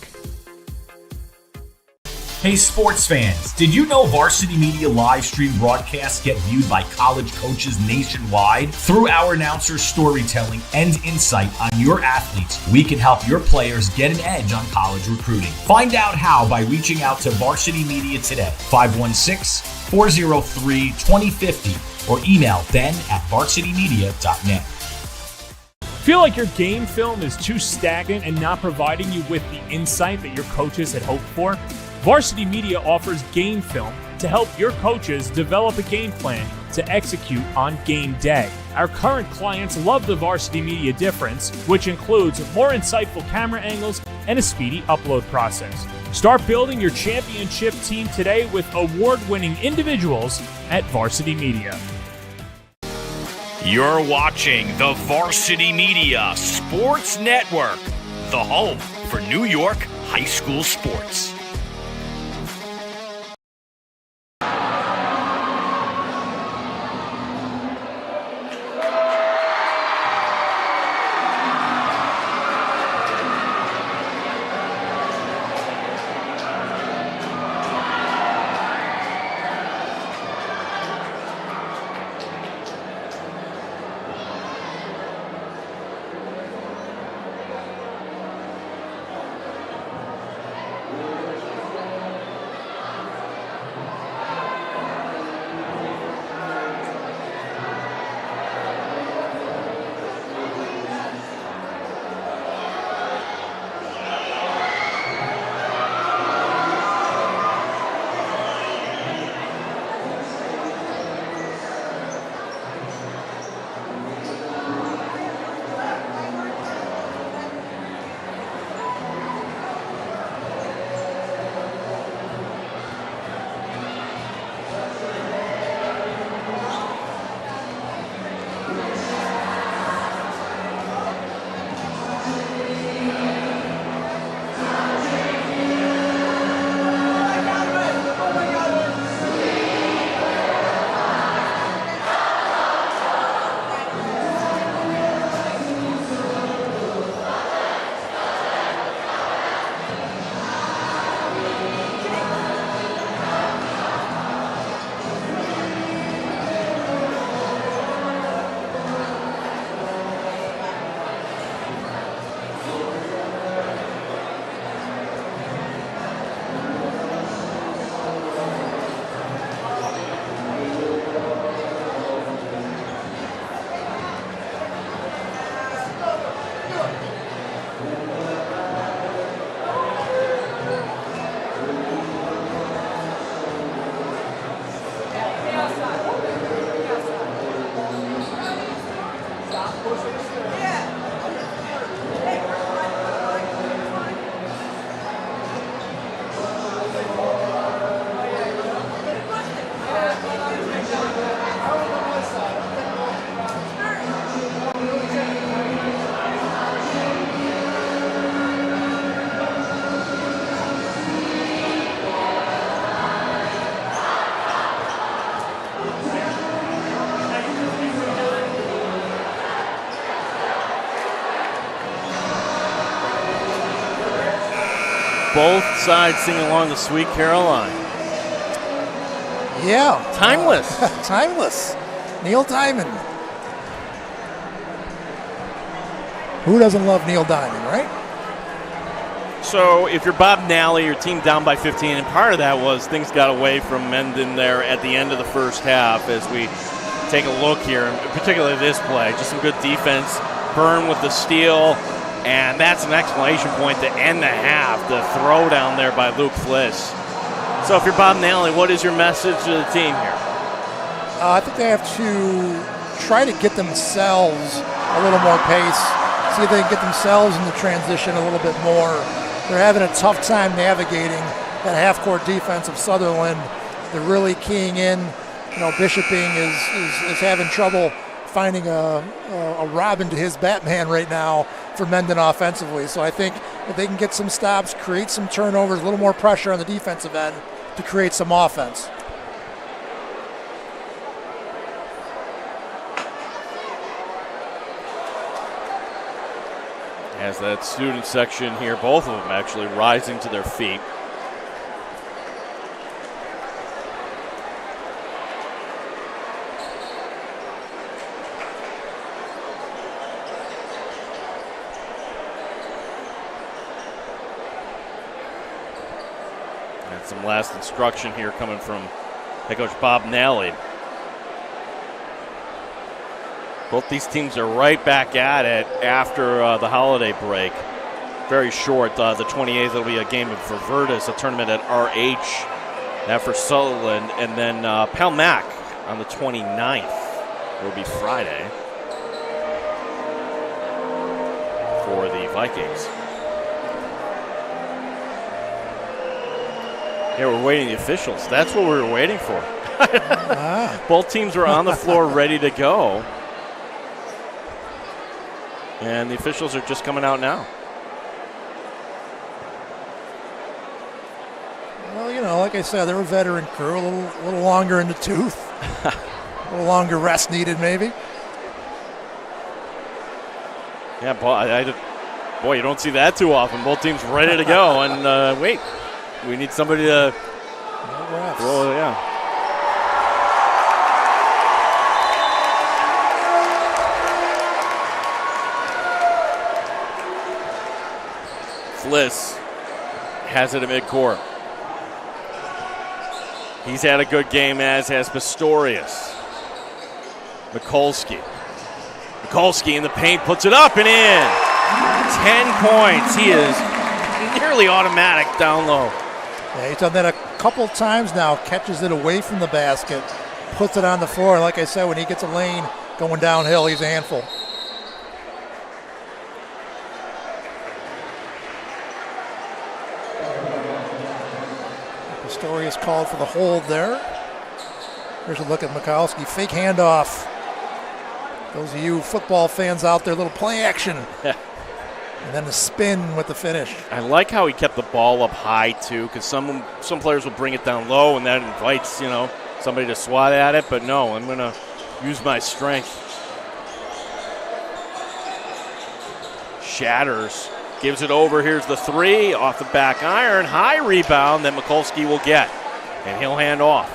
S2: Hey sports fans, did you know Varsity Media live stream broadcasts get viewed by college coaches nationwide? Through our announcers' storytelling and insight on your athletes, we can help your players get an edge on college recruiting. Find out how by reaching out to Varsity Media today, 516-403-2050, or email ben@varsitymedia.net.
S3: Feel like your game film is too stagnant and not providing you with the insight that your coaches had hoped for? Varsity Media offers game film to help your coaches develop a game plan to execute on game day. Our current clients love the Varsity Media difference, which includes more insightful camera angles and a speedy upload process. Start building your championship team today with award-winning individuals at Varsity Media.
S1: You're watching the Varsity Media Sports Network, the home for New York high school sports.
S4: Both sides singing along the Sweet Caroline.
S5: Yeah.
S4: Timeless.
S5: Timeless. Neil Diamond. Who doesn't love Neil Diamond, right?
S4: So if you're Bob Nally, your team down by 15, and part of that was things got away from Mendon there at the end of the first half as we take a look here, particularly this play. Just some good defense. Byrne with the steal. And that's an exclamation point to end the half, the throw down there by Luke Fliss. So if you're Bob Nally, what is your message to the team here?
S5: I think they have to try to get themselves a little more pace, see if they can get themselves in the transition a little bit more. They're having a tough time navigating that half-court defense of Sutherland. They're really keying in. You know, Bishoping is having trouble finding a Robin to his Batman right now for Mendon offensively. So I think if they can get some stops, create some turnovers, a little more pressure on the defensive end to create some offense.
S4: As that student section here, both of them actually rising to their feet. Some last instruction here coming from head coach Bob Nally. Both these teams are right back at it after the holiday break. Very short. The 28th will be a game for Virtus, a tournament at RH. That for Sutherland. And then Palmac on the 29th. It will be Friday for the Vikings. Yeah, we're waiting the officials. That's what we were waiting for. Both teams were on the floor ready to go. And the officials are just coming out now.
S5: Well, like I said, they're a veteran crew, a little longer in the tooth. A little longer rest needed, maybe.
S4: Yeah, boy, you don't see that too often. Both teams ready to go. And wait, we need somebody to roll, yeah. Fliss has it at midcourt. He's had a good game, as has Pistorius. Mikulski in the paint, puts it up and in. 10 points. He is nearly automatic down low.
S5: Yeah, he's done that a couple times now. Catches it away from the basket, puts it on the floor. And like I said, when he gets a lane going downhill, he's a handful. Pistorius called for the hold there. Here's a look at Mikulski. Fake handoff. Those of you football fans out there, little play action. And then the spin with the finish.
S4: I like how he kept the ball up high, too, because some players will bring it down low, and that invites, somebody to swat at it. But no, I'm going to use my strength. Shatters. Gives it over. Here's the three. Off the back iron. High rebound that Mikulski will get. And he'll hand off.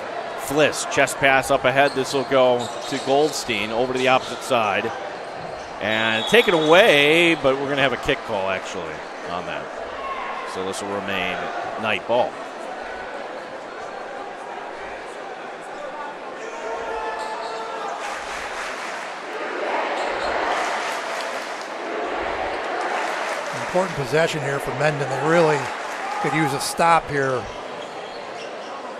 S4: Fliss, chest pass up ahead. This will go to Goldstein over to the opposite side. And take it away, but we're going to have a kick call, actually, on that. So this will remain night ball.
S5: Important possession here for Mendon. They really could use a stop here.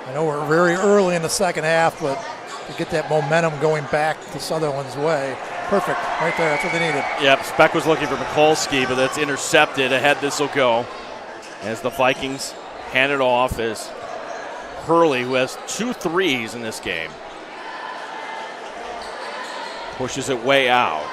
S5: I know we're very early in the second half, but to get that momentum going back to Sutherland's way. Perfect, right there, that's what they needed.
S4: Yep, Speck was looking for Mikulski, but that's intercepted. Ahead this will go as the Vikings hand it off as Hurley, who has 2 threes in this game, pushes it way out.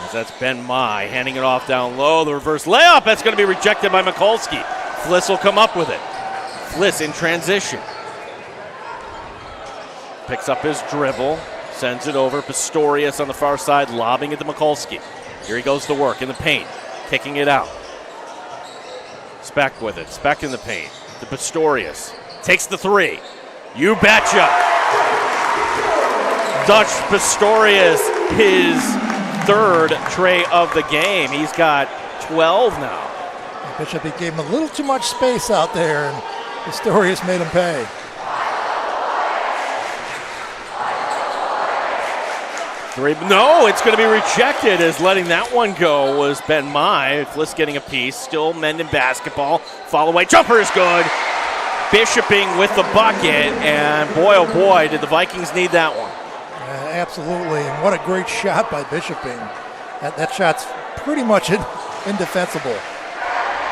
S4: As that's Ben Mai handing it off down low. The reverse layup, that's going to be rejected by Mikulski. Fliss will come up with it. Fliss in transition. Picks up his dribble, sends it over. Pistorius on the far side, lobbing it to Mikulski. Here he goes to work in the paint, kicking it out. Speck with it. Speck in the paint. To Pistorius. Takes the three. You betcha. Dutch Pistorius, his 3rd tray of the game. He's got 12 now.
S5: Bishop, he gave him a little too much space out there, and Pistorius made him pay.
S4: No, it's going to be rejected, as letting that one go was Ben Mai. Fliss getting a piece. Still Mendon basketball. Follow away. Jumper is good. Bishoping with the bucket. And boy, oh boy, did the Vikings need that one.
S5: Absolutely. And what a great shot by Bishoping. That shot's pretty much indefensible.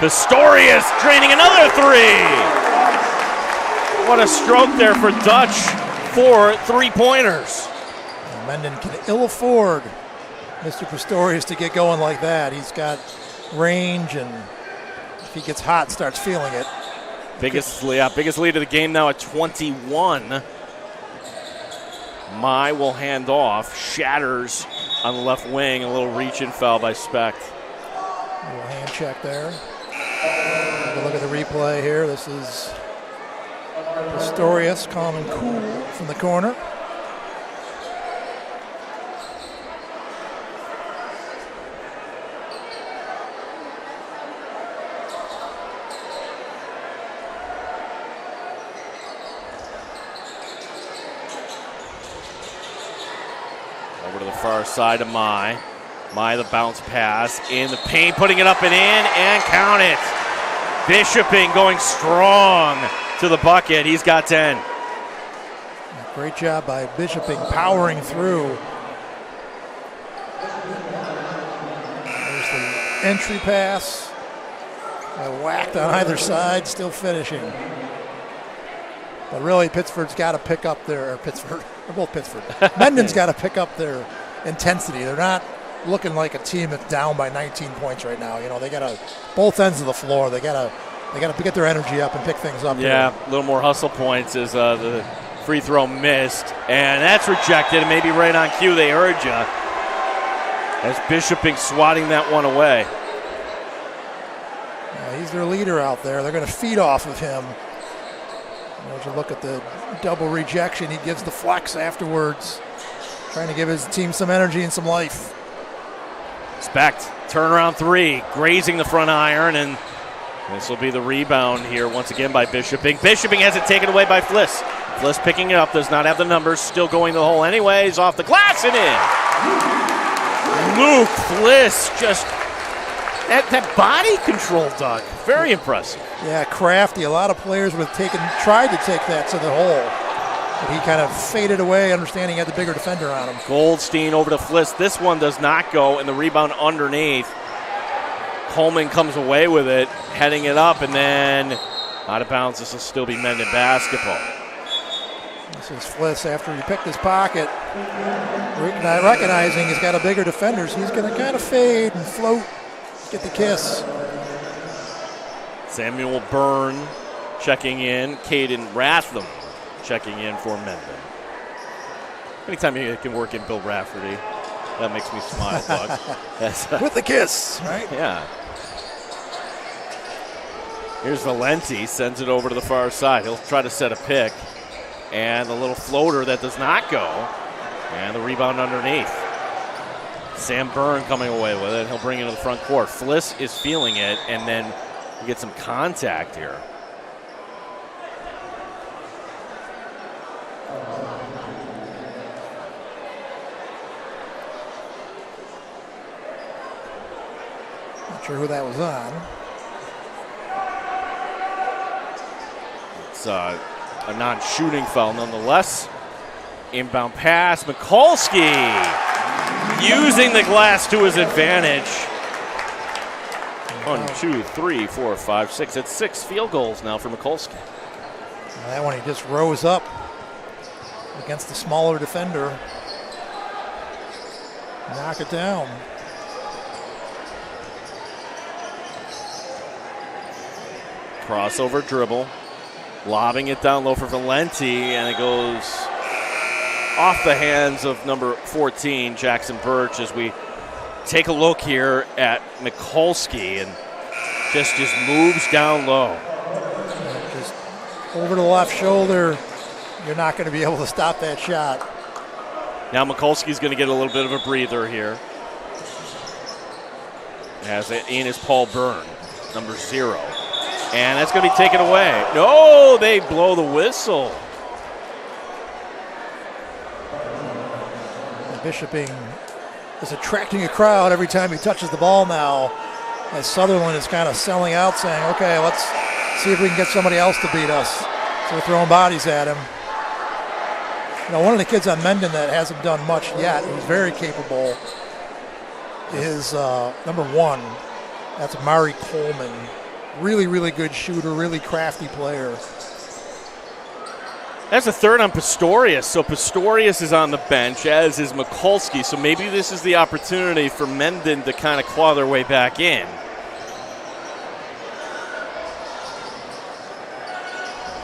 S4: Pistorius draining another three. What a stroke there for Dutch. 4 3-pointers.
S5: Mendon can ill afford Mr. Pistorius to get going like that. He's got range, and if he gets hot, starts feeling it.
S4: Biggest lead of the game now at 21. Mai will hand off. Shatters on the left wing. A little reach-in foul by Speck.
S5: A little hand check there. Take a look at the replay here. This is Pistorius, calm and cool from the corner.
S4: far side to Mai. Mai, the bounce pass in the paint, putting it up and in, and count it. Bishoping going strong to the bucket. He's got 10.
S5: Great job by Bishoping, powering through. There's the entry pass. Whacked on either side, still finishing. But really, Pittsford's got to pick up their, they're both Pittsford. Mendon's got to pick up their intensity. They're not looking like a team that's down by 19 points right now. You know, they got to, both ends of the floor, they got to get their energy up and pick things up.
S4: Yeah,
S5: here.
S4: a little more hustle points as the free throw missed. And that's rejected, and maybe right on cue, they heard you. As Bishoping swatting that one away.
S5: He's their leader out there. They're going to feed off of him. As you look at the double rejection, he gives the flex afterwards, trying to give his team some energy and some life.
S4: Specht, turnaround three, grazing the front iron, and this will be the rebound here once again by Bishoping. Bishoping has it taken away by Fliss. Fliss picking it up, does not have the numbers, still going to the hole anyways, off the glass and in. Luke Fliss just... That body control, Doug, very impressive.
S5: Yeah, crafty. A lot of players would have tried to take that to the hole, but he kind of faded away, understanding he had the bigger defender on him.
S4: Goldstein over to Fliss. This one does not go, and the rebound underneath. Coleman comes away with it, heading it up, and then out of bounds. This will still be Mendon basketball.
S5: This is Fliss after he picked his pocket, recognizing he's got a bigger defender, so he's going to kind of fade and float. Get the kiss.
S4: Samuel Byrne checking in. Caden Ratham checking in for Mendon. Anytime you can work in Bill Rafferty, that makes me smile, Doug.
S5: With the kiss, right?
S4: Yeah. Here's Valenti, sends it over to the far side. He'll try to set a pick. And the little floater that does not go. And the rebound underneath. Sam Byrne coming away with it. He'll bring it to the front court. Fliss is feeling it, and then we get some contact here.
S5: Not sure who that was on.
S4: It's a non-shooting foul nonetheless. Inbound pass. Mikulski using the glass to his advantage. 1, 2, 3, 4, 5, 6. It's 6 field goals now for Mikulski.
S5: That one, he just rose up against the smaller defender. Knock it down.
S4: Crossover dribble. Lobbing it down low for Valenti, and it goes off the hands of number 14, Jackson Birch, as we take a look here at Mikulski, and just moves down low.
S5: Just over the left shoulder. You're not going to be able to stop that shot.
S4: Now Mikulski's going to get a little bit of a breather here. As it in is Paul Byrne, number 0. And that's going to be taken away. No, they blow the whistle.
S5: Bishoping is attracting a crowd every time he touches the ball now, as Sutherland is kind of selling out, saying, okay, let's see if we can get somebody else to beat us. So we're throwing bodies at him. You know, one of the kids on Mendon that hasn't done much yet, who's very capable, is number 1. That's Mari Coleman. Really, really good shooter, really crafty player.
S4: That's a third on Pistorius. So Pistorius is on the bench, as is Mikulski. So maybe this is the opportunity for Mendon to kind of claw their way back in.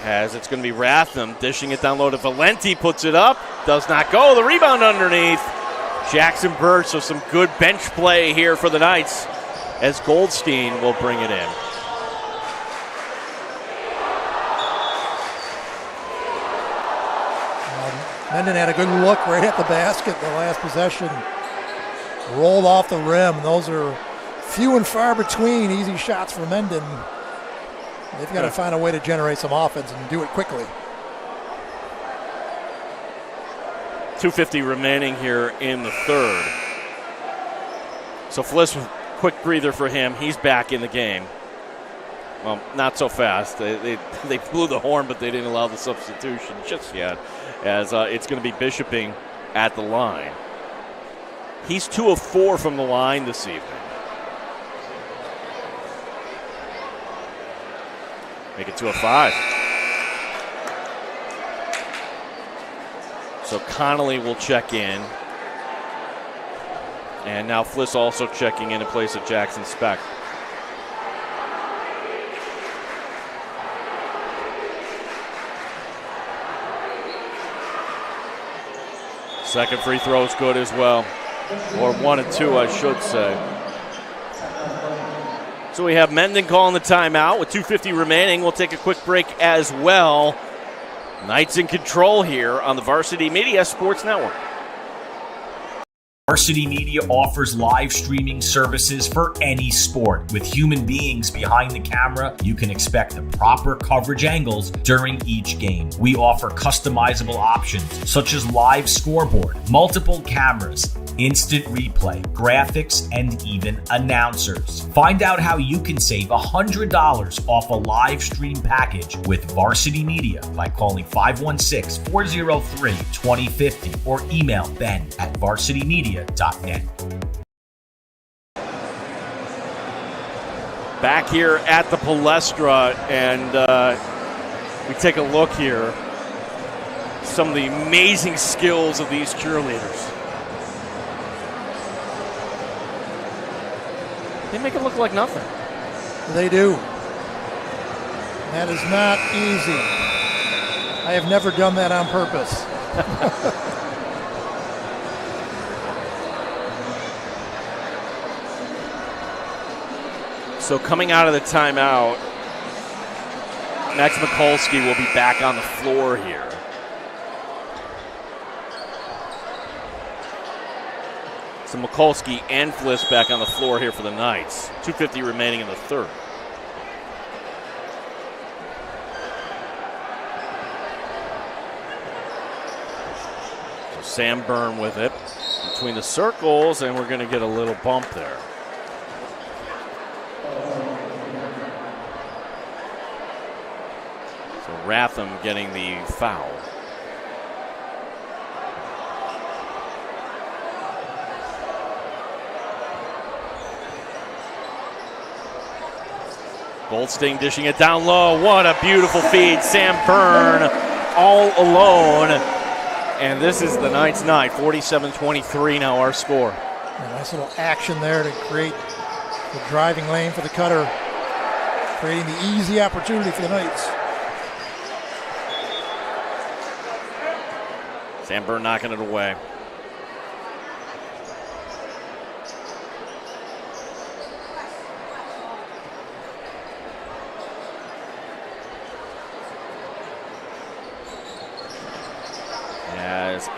S4: As it's going to be Ratham dishing it down low to Valenti, puts it up, does not go. The rebound underneath. Jackson Birch, so some good bench play here for the Knights, as Goldstein will bring it in.
S5: Mendon had a good look right at the basket the last possession. Rolled off the rim. Those are few and far between easy shots for Mendon. They've got to find a way to generate some offense and do it quickly.
S4: 2:50 remaining here in the third. So Fliss, quick breather for him. He's back in the game. Well, not so fast. They blew the horn, but they didn't allow the substitution just yet, as it's going to be Bishoping at the line. He's 2 of 4 from the line this evening. Make it 2 of 5. So Connolly will check in. And now Fliss also checking in place of Jackson Speck. Second free throw is good as well. Or 1 and 2, I should say. So we have Mendon calling the timeout with 2:50 remaining. We'll take a quick break as well. Knights in control here on the Varsity Media Sports Network.
S2: Varsity Media offers live streaming services for any sport. With human beings behind the camera, you can expect the proper coverage angles during each game. We offer customizable options such as live scoreboard, multiple cameras, instant replay, graphics, and even announcers. Find out how you can save $100 off a live stream package with Varsity Media by calling 516-403-2050 or email ben@varsitymedia.net.
S4: Back here at the Palestra, and we take a look here. Some of the amazing skills of these cheerleaders. They make it look like nothing.
S5: They do. That is not easy. I have never done that on purpose.
S4: So coming out of the timeout, Max Mikulski will be back on the floor here. So Mikulski and Fliss back on the floor here for the Knights. 2:50 remaining in the third. So Sam Byrne with it between the circles, and we're going to get a little bump there. So Ratham getting the foul. Goldstein dishing it down low. What a beautiful feed. Sam Byrne all alone. And this is the Knights' night. 47-23 now our score.
S5: A nice little action there to create the driving lane for the cutter, creating the easy opportunity for the Knights.
S4: Sam Byrne knocking it away.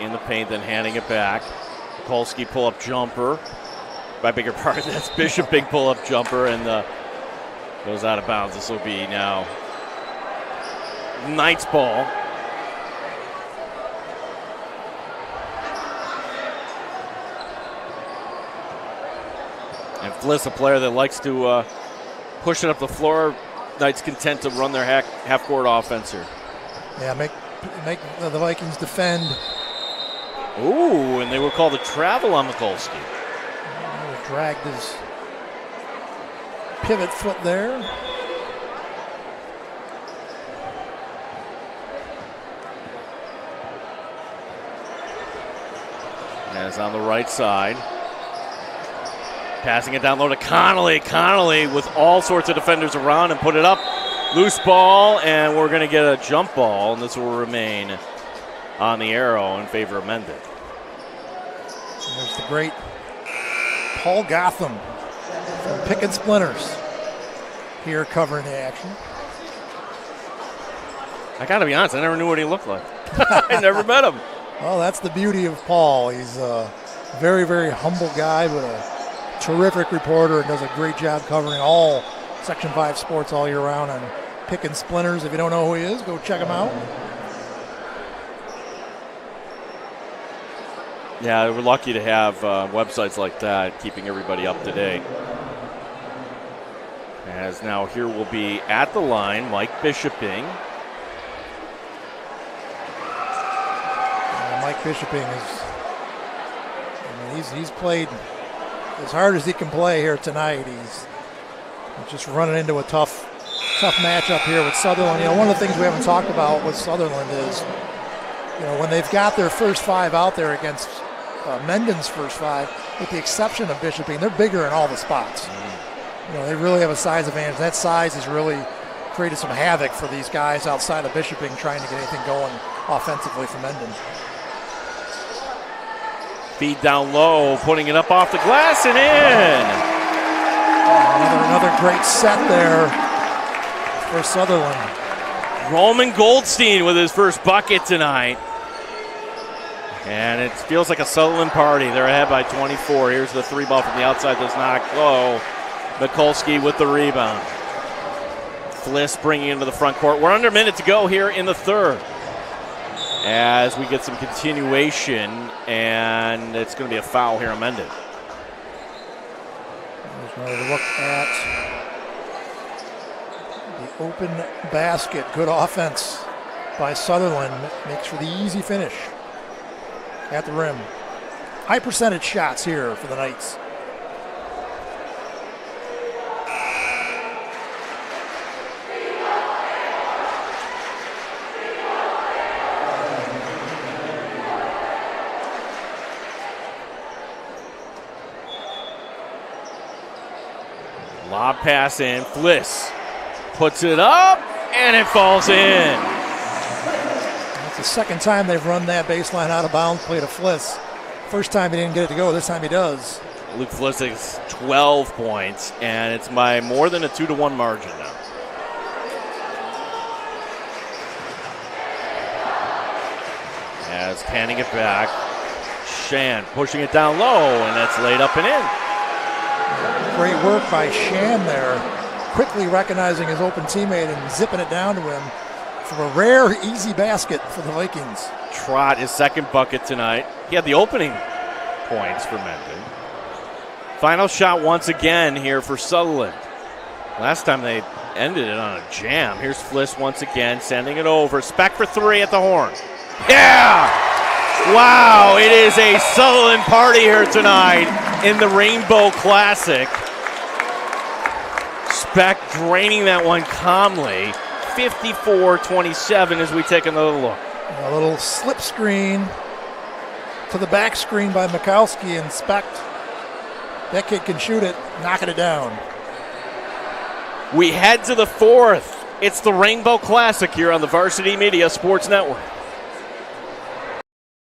S4: In the paint, then handing it back. Mikulski pull-up jumper. I beg your pardon, that's Bishop, big pull-up jumper, and goes out of bounds. This will be now Knights ball. And Fliss, a player that likes to push it up the floor. Knights content to run their half-court offense here.
S5: Yeah, make the Vikings defend.
S4: Ooh, and they will call the travel on Mikulski.
S5: Dragged his pivot foot there.
S4: And it's on the right side. Passing it down low to Connolly. Connolly with all sorts of defenders around and put it up. Loose ball, and we're going to get a jump ball, and this will remain on the arrow in favor of Mendon.
S5: There's the great Paul Gotham from Pick and Splinters here covering the action.
S4: I got to be honest, I never knew what he looked like. I never met him.
S5: Well, that's the beauty of Paul. He's a very, very humble guy, but a terrific reporter and does a great job covering all Section 5 sports all year round on Pick and Splinters. If you don't know who he is, go check him out.
S4: Yeah, we're lucky to have websites like that keeping everybody up to date. As now here will be at the line, Mike Bishoping.
S5: Mike Bishoping he's played as hard as he can play here tonight. He's just running into a tough matchup here with Sutherland. One of the things we haven't talked about with Sutherland is, when they've got their first five out there against Mendon's first five, with the exception of Bishoping, they're bigger in all the spots. They really have a size advantage. That size has really created some havoc for these guys outside of Bishoping trying to get anything going offensively for Mendon.
S4: Feed down low, putting it up off the glass and in.
S5: Another great set there for Sutherland.
S4: Roman Goldstein with his first bucket tonight. And it feels like a Sutherland party. They're ahead by 24. Here's the three ball from the outside. Does not go. Mikulski with the rebound. Fliss bringing into the front court. We're under a minute to go here in the third. As we get some continuation, and it's going to be a foul here on Mendon.
S5: Just wanted to look at the open basket. Good offense by Sutherland. Makes for the easy finish at the rim. High percentage shots here for the Knights.
S4: Lob pass in. Fliss puts it up, and it falls in.
S5: That's the second time they've run that baseline out of bounds play to Fliss. First time he didn't get it to go. This time he does.
S4: Luke Fliss has 12 points, and it's by more than a 2-1 margin now. As handing it back, Shan pushing it down low, and that's laid up and in.
S5: Great work by Shan there, quickly recognizing his open teammate and zipping it down to him for a rare, easy basket for the Vikings.
S4: Trott, his second bucket tonight. He had the opening points for Mendon. Final shot once again here for Sutherland. Last time they ended it on a jam. Here's Fliss once again, sending it over. Speck for three at the horn. Yeah! Wow, it is a Sutherland party here tonight in the Rainbow Classic. Speck draining that one calmly. 54-27 as we take another look.
S5: A little slip screen to the back screen by Mikulski, and Speck, that kid can shoot it, knocking it down.
S4: We head to the fourth. It's the Rainbow Classic here on the Varsity Media Sports Network.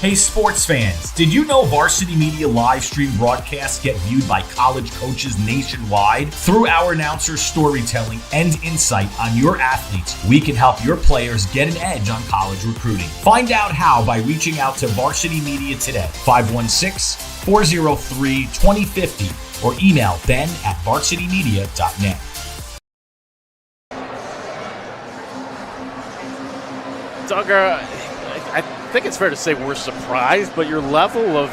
S2: Hey sports fans, did you know Varsity Media live stream broadcasts get viewed by college coaches nationwide? Through our announcers' storytelling and insight on your athletes, we can help your players get an edge on college recruiting. Find out how by reaching out to Varsity Media today, 516-403-2050, or email ben@varsitymedia.net.
S4: Duggar, I think it's fair to say we're surprised, but your level of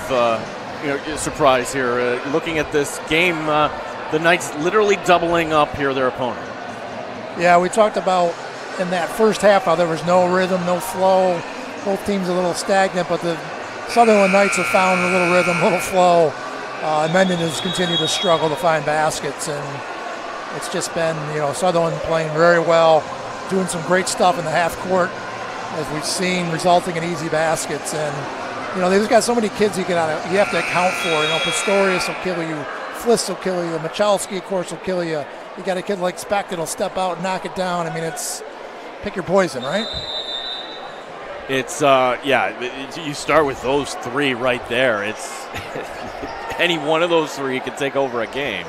S4: surprise here, looking at this game, the Knights literally doubling up here their opponent.
S5: Yeah, we talked about in that first half how there was no rhythm, no flow. Both teams a little stagnant, but the Sutherland Knights have found a little rhythm, a little flow. Mendon has continued to struggle to find baskets, and it's just been, Sutherland playing very well, doing some great stuff in the half court, as we've seen, resulting in easy baskets. And, they've just got so many kids you have to account for. Pistorius will kill you, Fliss will kill you, Michalski, of course, will kill you. You got a kid like Speck that'll step out and knock it down. It's pick your poison, right?
S4: It's, you start with those three right there. It's any one of those three can take over a game,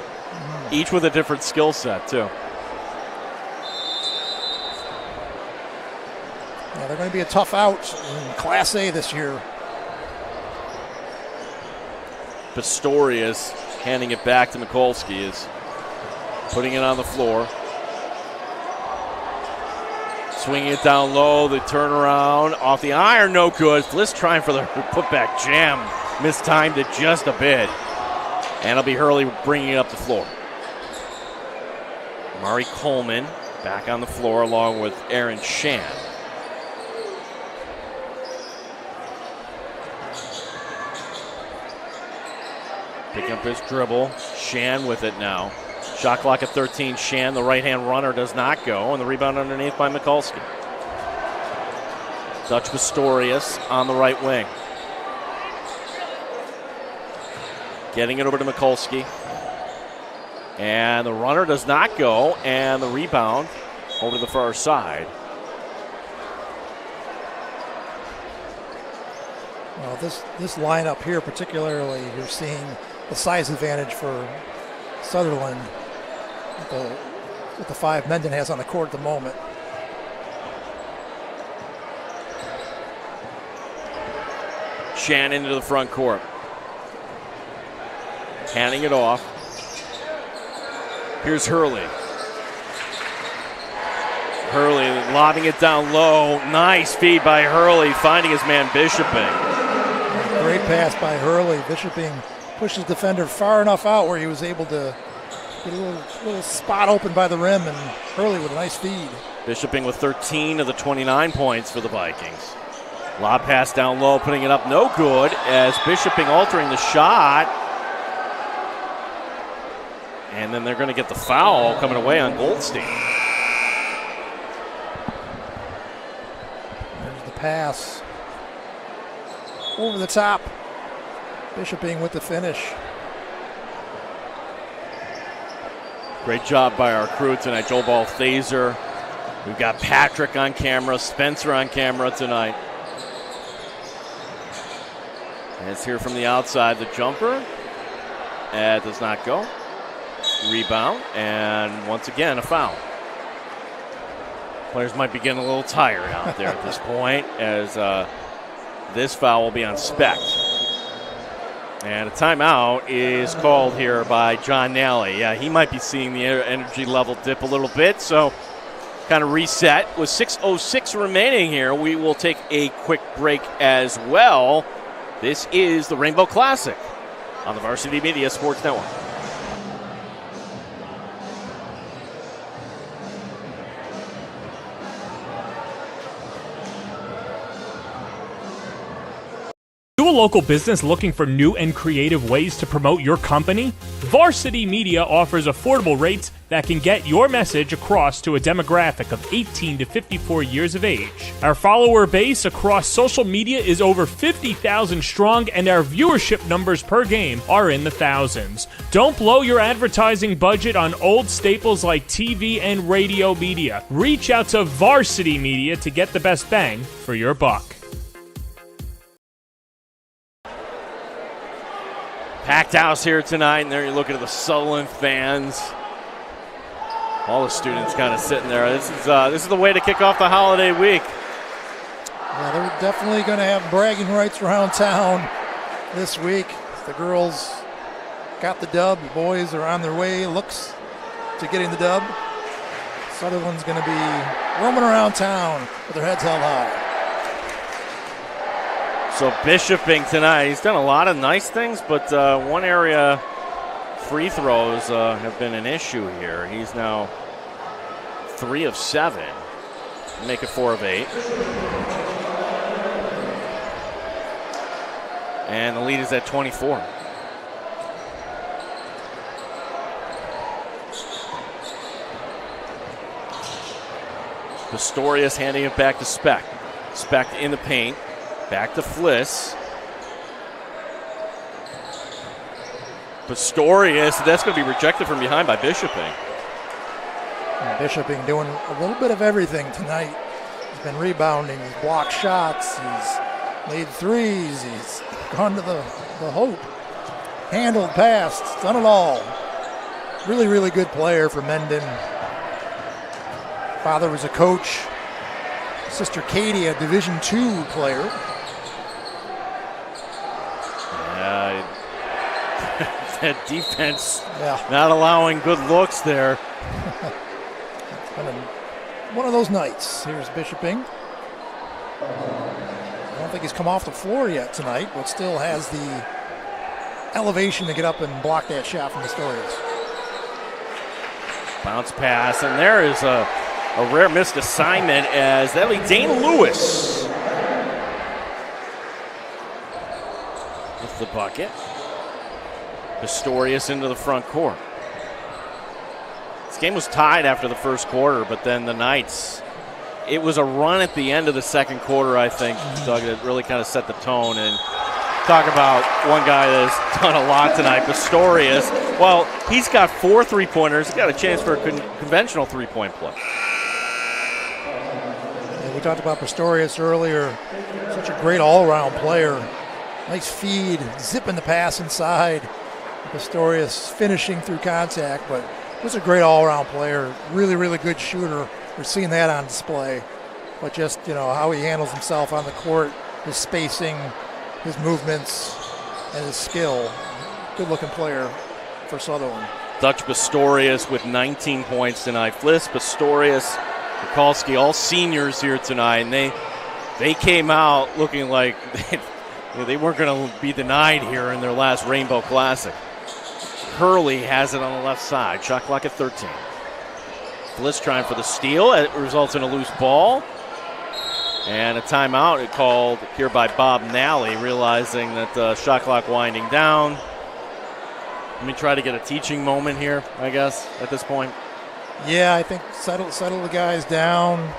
S4: each with a different skill set, too.
S5: Yeah, they're going to be a tough out in Class A this year.
S4: Pistorius handing it back to Mikulski, is putting it on the floor. Swinging it down low, the turnaround off the iron, no good. Fliss trying for the putback jam mistimed it just a bit. And it'll be Hurley bringing it up the floor. Mari Coleman back on the floor along with Aaron Shan. Picking up his dribble. Shan with it now. Shot clock at 13. Shan, the right-hand runner, does not go. And the rebound underneath by Mikulski. Dutch Pistorius on the right wing. Getting it over to Mikulski. And the runner does not go. And the rebound over to the far side.
S5: Well, this lineup here particularly, you're seeing the size advantage for Sutherland with the five Mendon has on the court at the moment.
S4: Shan into the front court. Handing it off. Here's Hurley. Hurley lobbing it down low. Nice feed by Hurley, finding his man Bishoping.
S5: Great pass by Hurley. Bishoping pushed his defender far enough out where he was able to get a little spot open by the rim, and Hurley with a nice feed.
S4: Bishoping with 13 of the 29 points for the Vikings. Lob pass down low, putting it up no good as Bishoping altering the shot. And then they're going to get the foul coming away on Goldstein.
S5: There's the pass. Over the top. Bishoping with the finish.
S4: Great job by our crew tonight. Joel Balthaser. We've got Patrick on camera, Spencer on camera tonight. And it's here from the outside. The jumper. It does not go. Rebound, and once again, a foul. Players might be getting a little tired out there at this point, as this foul will be on Specht. And a timeout is called here by John Nally. Yeah, he might be seeing the energy level dip a little bit, so kind of reset. With 6:06 remaining here, we will take a quick break as well. This is the Rainbow Classic on the Varsity Media Sports Network.
S3: You a local business looking for new and creative ways to promote your company? Varsity Media offers affordable rates that can get your message across to a demographic of 18 to 54 years of age. Our follower base across social media is over 50,000 strong, and our viewership numbers per game are in the thousands. Don't blow your advertising budget on old staples like TV and radio media. Reach out to Varsity Media to get the best bang for your buck.
S4: Packed house here tonight, and there you look at the Sutherland fans. All the students kind of sitting there. This is the way to kick off the holiday week.
S5: Yeah, they're definitely going to have bragging rights around town this week. The girls got the dub. The boys are on their way, looks to getting the dub. Sutherland's going to be roaming around town with their heads held high.
S4: So Bishoping tonight, he's done a lot of nice things, but one area, free throws have been an issue here. He's now 3 of 7, make it 4 of 8. And the lead is at 24. Pistorius handing it back to Specht. Specht in the paint. Back to Fliss. Pistorius, that's going to be rejected from behind by Bishoping.
S5: And Bishoping doing a little bit of everything tonight. He's been rebounding, he's blocked shots, he's made threes, he's gone to the hoop, handled, passed, done it all. Really, really good player for Mendon. Father was a coach. Sister Katie, a Division II player.
S4: That defense not allowing good looks there.
S5: It's been one of those nights. Here's Bishoping. I don't think he's come off the floor yet tonight, but still has the elevation to get up and block that shot from Pistorius.
S4: Bounce pass, and there is a rare missed assignment as that'll be Dane Lewis with the bucket. Pistorius into the front court. This game was tied after the first quarter, but then the Knights, it was a run at the end of the second quarter, I think, Doug, that really kind of set the tone. And talk about one guy that has done a lot tonight, Pistorius. Well, he's got 4 3-pointers. He's got a chance for a conventional 3-point play.
S5: Yeah, we talked about Pistorius earlier. Such a great all-around player. Nice feed, zipping the pass inside. Pistorius finishing through contact, but was a great all-around player. Really, really good shooter. We're seeing that on display. But just, how he handles himself on the court, his spacing, his movements, and his skill. Good-looking player for Sutherland.
S4: Dutch Pistorius with 19 points tonight. Fliss, Pistorius, Mikulski, all seniors here tonight, and they came out looking like they weren't going to be denied here in their last Rainbow Classic. Hurley has it on the left side. Shot clock at 13. Fliss trying for the steal. It results in a loose ball. And a timeout called here by Bob Nally, realizing that the shot clock winding down. Let me try to get a teaching moment here, I guess, at this point.
S5: Yeah, I think settle the guys down.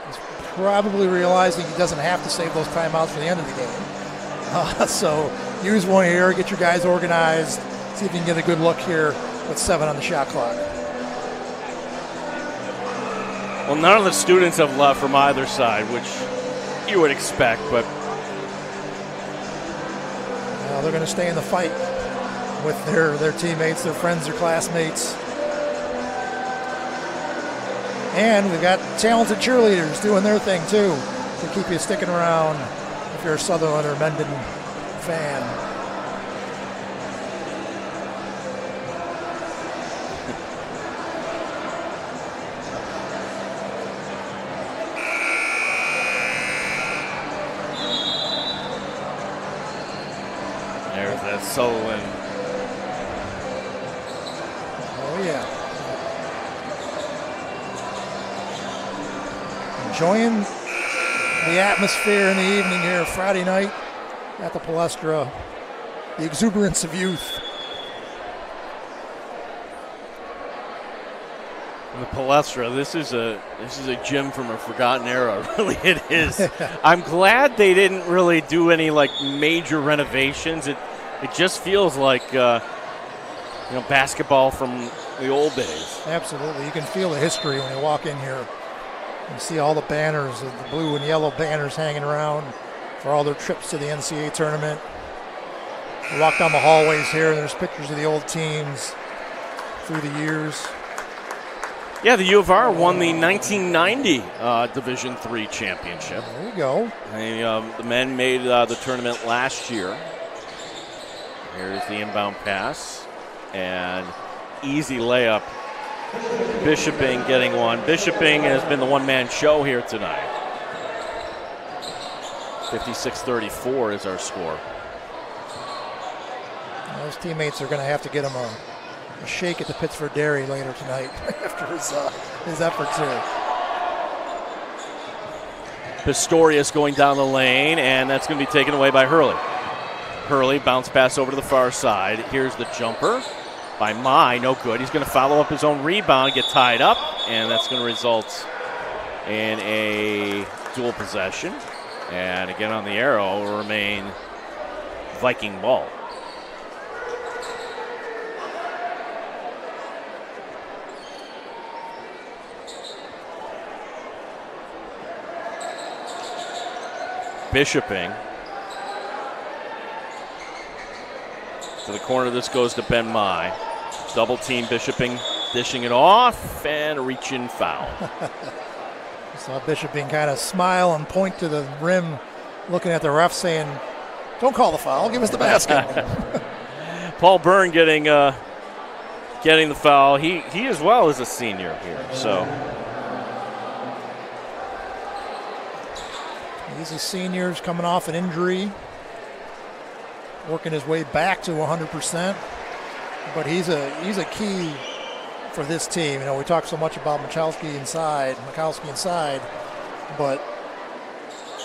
S5: He's probably realizing he doesn't have to save those timeouts for the end of the game. So use one here, get your guys organized, see if you can get a good look here with 7 on the shot clock.
S4: Well, none of the students have left from either side, which you would expect, but
S5: they're going to stay in the fight with their teammates, their friends, their classmates. And we've got talented cheerleaders doing their thing, too, to keep you sticking around if you're a Sutherland or Mendon fan.
S4: There's that Sutherland.
S5: Oh, yeah. Enjoying the atmosphere in the evening here, Friday night at the Palestra. The exuberance of youth.
S4: The Palestra, this is a gym from a forgotten era. Really, it is. I'm glad they didn't really do any major renovations. It just feels like basketball from the old days.
S5: Absolutely, you can feel the history when you walk in here. You see all the banners, the blue and yellow banners hanging around for all their trips to the NCAA tournament. You walk down the hallways here, and there's pictures of the old teams through the years.
S4: Yeah, the U of R won the 1990 Division III championship.
S5: There you go.
S4: The men made the tournament last year. Here's the inbound pass. And easy layup. Bishoping getting one. Bishoping has been the one-man show here tonight. 56-34 is our score.
S5: Those teammates are going to have to get him a shake at the Pittsford Dairy later tonight after his efforts here. Pistorius
S4: going down the lane, and that's going to be taken away by Hurley. Hurley bounce pass over to the far side. Here's the jumper by Mai, no good. He's going to follow up his own rebound, get tied up, and that's going to result in a dual possession. And again on the arrow will remain Viking ball. Bishoping. To the corner, this goes to Ben Mai. Double team Bishoping, dishing it off, and a reach-in foul.
S5: Saw Bishoping kind of smile and point to the rim, looking at the ref saying, don't call the foul, give us the basket.
S4: Paul Byrne getting the foul. He as well is a senior here, so.
S5: He's a senior, he's coming off an injury, working his way back to 100%. But he's a key for this team. You know, we talk so much about Michalski inside, but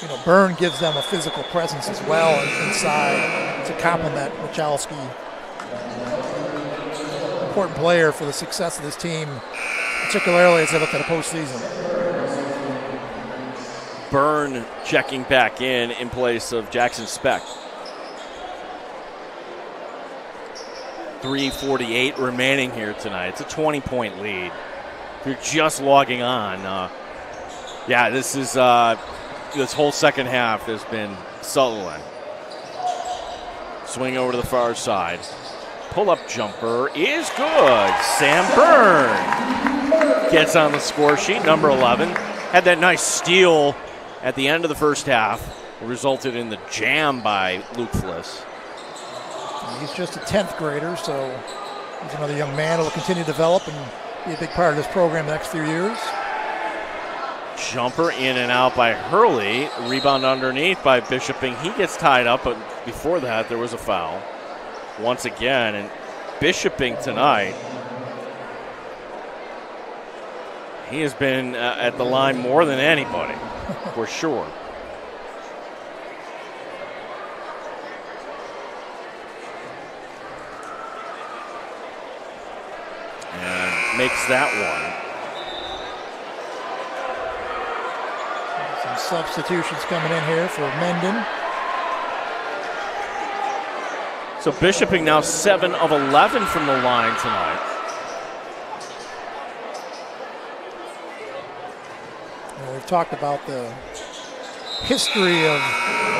S5: you know, Byrne gives them a physical presence as well inside to complement Michalski. Important player for the success of this team, particularly as they look at a postseason.
S4: Byrne checking back in place of Jackson Speck. 3:48 remaining here tonight. It's a 20-point lead. If you're just logging on, this is this whole second half has been Sutherland. Swing over to the far side. Pull-up jumper is good. Sam Byrne gets on the score sheet, number 11. Had that nice steal at the end of the first half. It resulted in the jam by Luke Fliss.
S5: He's just a 10th grader, so he's another young man who will continue to develop and be a big part of this program the next few years.
S4: Jumper in and out by Hurley. Rebound underneath by Bishoping. He gets tied up, but before that there was a foul. Once again, and Bishoping tonight, he has been at the line more than anybody, for sure. And makes that one.
S5: Some substitutions coming in here for Mendon.
S4: So Bishoping now 7 of 11 from the line tonight.
S5: Well, we've talked about the history of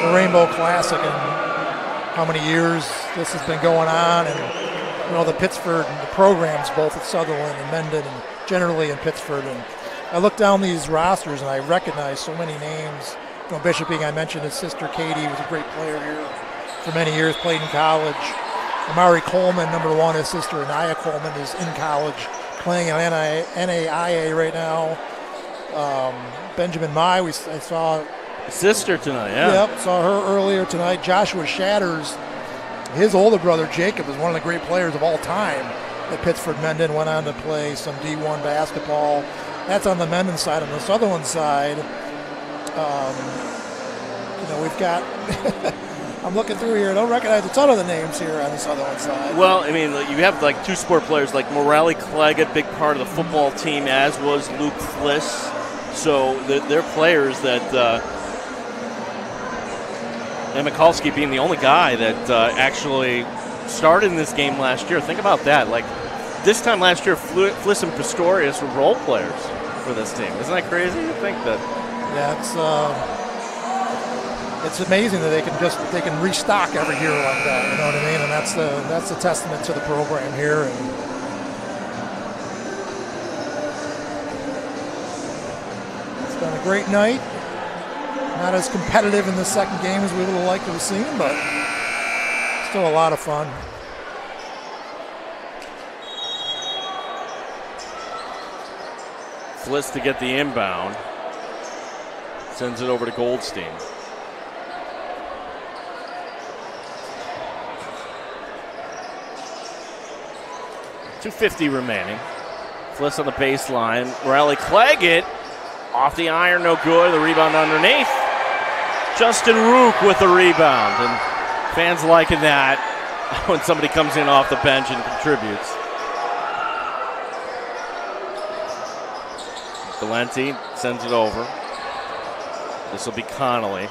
S5: the Rainbow Classic and how many years this has been going on, and you know, the Pittsford and the programs both at Sutherland and Mendon and generally in Pittsford. And I look down these rosters and I recognize so many names. You know, Bishoping, I mentioned his sister Katie was a great player here for many years, played in college. Amari Coleman, number 1, his sister Anaya Coleman is in college, playing at NAIA right now. Benjamin Mai, I saw
S4: his sister tonight, yeah.
S5: Yep, saw her earlier tonight. Joshua Shatters, his older brother Jacob, is one of the great players of all time at Pittsford Mendon, went on to play some D1 basketball. That's on the Mendon side. On the Sutherland side, you know, we've got I'm looking through here. I don't recognize a ton of the names here on the Sutherland side.
S4: Well, I mean, you have like two sport players like Morale Clegg, big part of the football team, as was Luke Fliss. So they're players that, and Mikulski being the only guy that actually started in this game last year. Think about that. Like this time last year, Fliss and Pistorius were role players for this team. Isn't that crazy to think that?
S5: Yeah, it's amazing that they can restock every year like that. You know what I mean? And that's the testament to the program here. And it's been a great night. Not as competitive in the second game as we would have liked to have seen, but still a lot of fun.
S4: Fliss to get the inbound. Sends it over to Goldstein. .250 remaining. Fliss on the baseline. Morale Clegg it. Off the iron, no good. The rebound underneath. Justin Rook with the rebound. And fans liking that when somebody comes in off the bench and contributes. Valenti sends it over. This will be Connolly.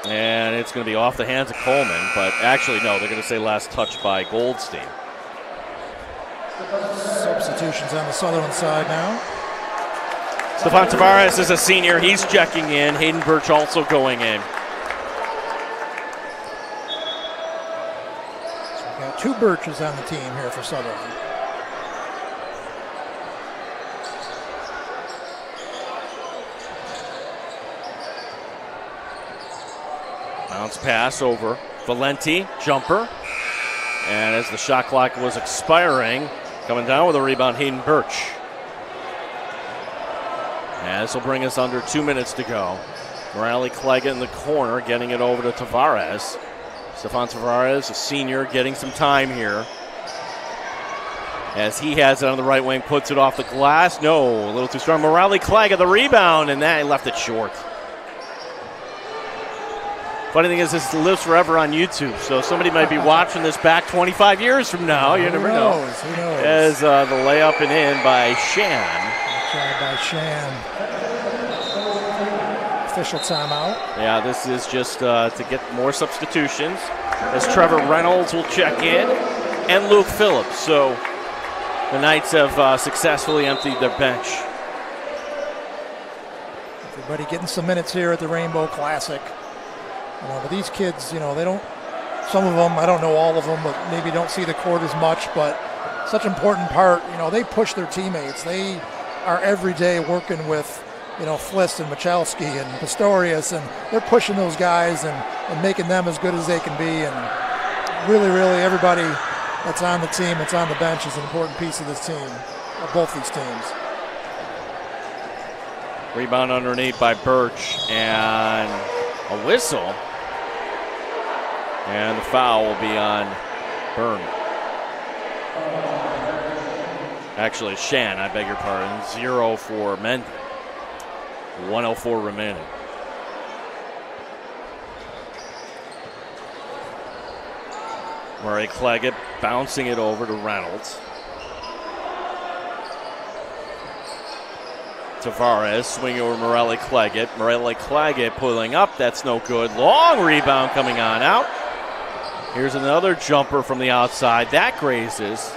S4: And it's going to be off the hands of Coleman, but actually, no, they're going to say last touch by Goldstein.
S5: Substitutions on the Sutherland side now.
S4: Stephon Tavares is a senior. He's checking in. Hayden Birch also going in.
S5: So we've got 2 Birches on the team here for Sutherland.
S4: Bounce pass over. Valenti, jumper. And as the shot clock was expiring, coming down with a rebound, Hayden Birch. And this will bring us under 2 minutes to go. Morale Clegg in the corner, getting it over to Tavares. Stefan Tavares, a senior, getting some time here. As he has it on the right wing, puts it off the glass. No, a little too strong. Morale Clegg at the rebound, and that he left it short. Funny thing is, this lives forever on YouTube, so somebody might be watching this back 25 years from now. You never know.
S5: Who knows?
S4: As the layup and in by Shan.
S5: Tried by Shan. Official timeout.
S4: Yeah, this is just to get more substitutions, as Trevor Reynolds will check in, and Luke Phillips. So the Knights have successfully emptied their bench.
S5: Everybody getting some minutes here at the Rainbow Classic. But these kids, they don't, some of them, I don't know all of them, but maybe don't see the court as much, but such an important part. They push their teammates. They are every day working with, Flist and Michalski and Pistorius, and they're pushing those guys and making them as good as they can be. And really, really everybody that's on the team, that's on the bench is an important piece of this team, of both these teams.
S4: Rebound underneath by Birch, and a whistle. And the foul will be on Byrne. Actually, Shan, I beg your pardon. 0 for Mendon. 1:04 remaining. Murray Clegg bouncing it over to Reynolds. Tavares swinging over Morelli Cleggett. Morelli Cleggett pulling up. That's no good. Long rebound coming on out. Here's another jumper from the outside. That grazes.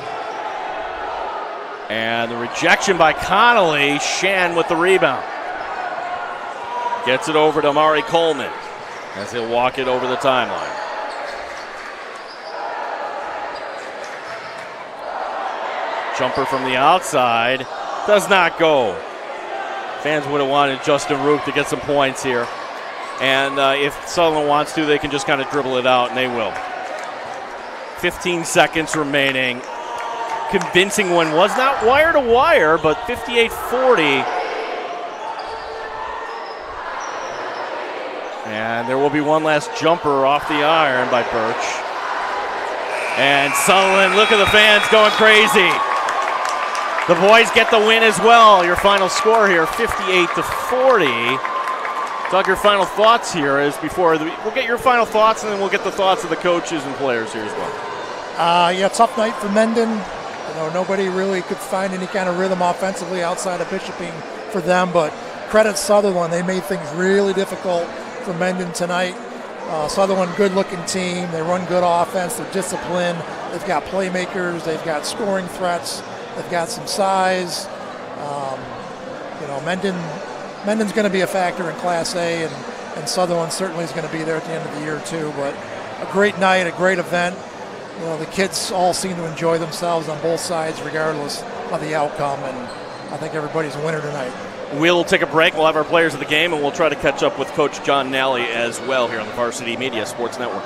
S4: And the rejection by Connolly. Shan with the rebound. Gets it over to Amari Coleman as he'll walk it over the timeline. Jumper from the outside. Does not go. Fans would have wanted Justin Rook to get some points here. And if Sutherland wants to, they can just kind of dribble it out, and they will. 15 seconds remaining. Convincing one. Was not wire to wire, but 58-40. And there will be one last jumper off the iron by Birch. And Sutherland, look at the fans going crazy. The boys get the win as well. Your final score here, 58-40. Doug, your final thoughts here is we'll get your final thoughts, and then we'll get the thoughts of the coaches and players here as well.
S5: Tough night for Mendon. Nobody really could find any kind of rhythm offensively outside of Bishoping for them, but credit Sutherland. They made things really difficult for Mendon tonight. Sutherland, good-looking team. They run good offense. They're disciplined. They've got playmakers. They've got scoring threats. They've got some size. Mendon's going to be a factor in Class A, and Sutherland certainly is going to be there at the end of the year too. But a great night, a great event. The kids all seem to enjoy themselves on both sides, regardless of the outcome, and I think everybody's a winner tonight.
S4: We'll take a break. We'll have our players of the game, and we'll try to catch up with Coach John Nally as well here on the Varsity Media Sports Network.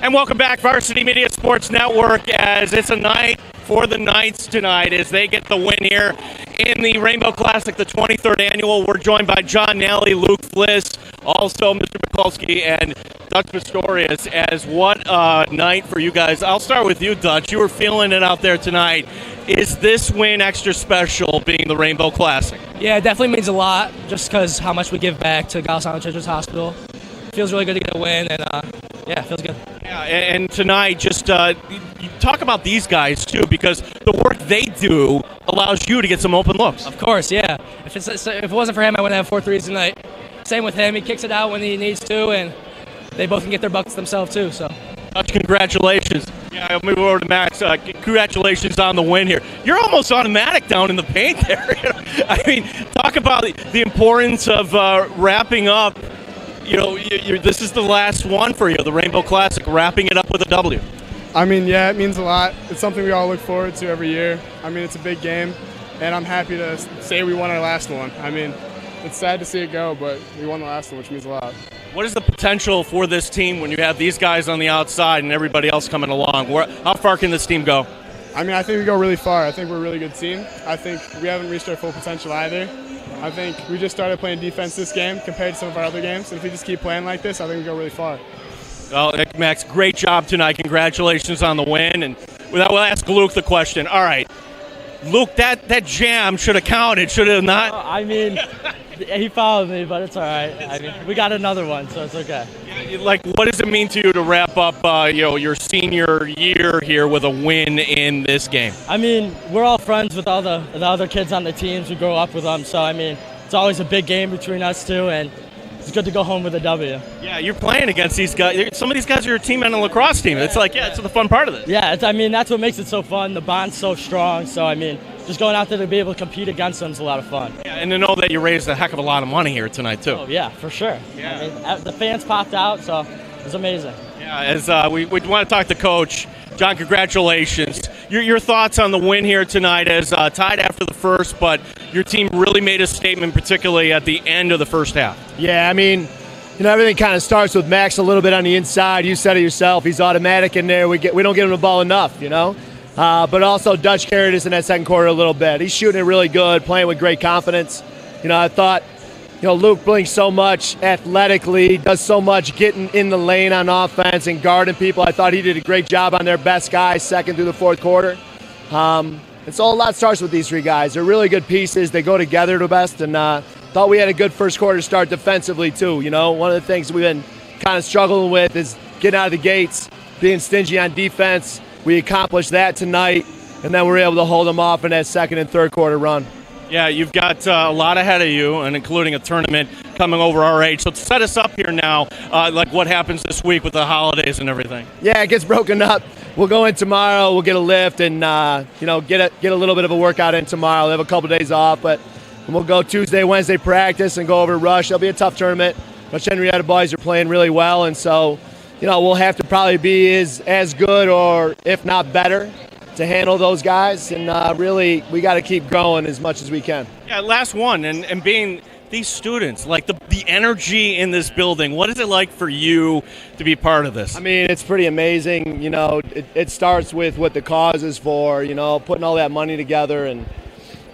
S4: And welcome back, Varsity Media Sports Network, as it's a night for the Knights tonight as they get the win here in the Rainbow Classic, the 23rd annual. We're joined by John Nally, Luke Fliss, also Mr. Mikulski, and Dutch Pistorius. As what a night for you guys. I'll start with you, Dutch. You were feeling it out there tonight. Is this win extra special, being the Rainbow Classic?
S6: Yeah, it definitely means a lot, just because how much we give back to Golisano Children's Hospital. Feels really good to get a win, and yeah, it feels good.
S4: Yeah, and tonight, just you talk about these guys too, because the work they do allows you to get some open looks.
S6: Of course, yeah. If it wasn't for him, I wouldn't have 4 threes tonight. Same with him; he kicks it out when he needs to, and they both can get their buckets themselves too. So,
S4: congratulations. Yeah, I'll move over to Max. Congratulations on the win here. You're almost automatic down in the paint there. I mean, talk about the importance of wrapping up. You know, this is the last one for you, the Rainbow Classic, wrapping it up with a W.
S7: I mean, yeah, it means a lot. It's something we all look forward to every year. I mean, it's a big game, and I'm happy to say we won our last one. I mean, it's sad to see it go, but we won the last one, which means a lot.
S4: What is the potential for this team when you have these guys on the outside and everybody else coming along? How far can this team go?
S7: I mean, I think we go really far. I think we're a really good team. I think we haven't reached our full potential either. I think we just started playing defense this game compared to some of our other games. And if we just keep playing like this, I think we go really far.
S4: Well, Max, great job tonight. Congratulations on the win. And we'll ask Luke the question. All right, Luke, that jam should have counted, should it have not?
S6: I mean, he fouled me, but it's all right. I mean, we got another one, so it's okay.
S4: Like, what does it mean to you to wrap up, your senior year here with a win in this game?
S6: I mean, we're all friends with all the other kids on the teams. We grow up with them, so I mean, it's always a big game between us two, and it's good to go home with a W.
S4: Yeah, you're playing against these guys. Some of these guys are your team on a lacrosse team. It's like, it's the fun part of this.
S6: Yeah, I mean, that's what makes it so fun. The bond's so strong, so I mean, just going out there to be able to compete against them is a lot of fun.
S4: Yeah, and to know that you raised a heck of a lot of money here tonight, too.
S6: Oh, yeah, for sure.
S4: Yeah.
S6: I mean, the fans popped out, so it was amazing.
S4: Yeah, as we want to talk to Coach. John, congratulations. Your thoughts on the win here tonight as tied after the first, but your team really made a statement, particularly at the end of the first half.
S8: Yeah, I mean, everything kind of starts with Max a little bit on the inside. You said it yourself. He's automatic in there. We don't give him the ball enough, But also Dutch carried us in that second quarter a little bit. He's shooting it really good, playing with great confidence. I thought, Luke brings so much athletically, does so much getting in the lane on offense and guarding people. I thought he did a great job on their best guys second through the fourth quarter. And so a lot starts with these three guys. They're really good pieces. They go together the best. And thought we had a good first quarter start defensively too. One of the things we've been kind of struggling with is getting out of the gates, being stingy on defense. We accomplished that tonight, and then we were able to hold them off in that second and third quarter run.
S4: Yeah, you've got a lot ahead of you, and including a tournament coming over our age. So set us up here now, like what happens this week with the holidays and everything.
S8: Yeah, it gets broken up. We'll go in tomorrow. We'll get a lift and get a little bit of a workout in tomorrow. We'll have a couple days off, but we'll go Tuesday, Wednesday practice and go over to Rush. It'll be a tough tournament. But Henrietta boys are playing really well, and so we'll have to probably be as good or if not better to handle those guys, and really we got to keep growing as much as we can.
S4: Yeah, last one, and being these students, like the energy in this building, what is it like for you to be part of this?
S8: I mean, it's pretty amazing. It starts with what the cause is for, putting all that money together. And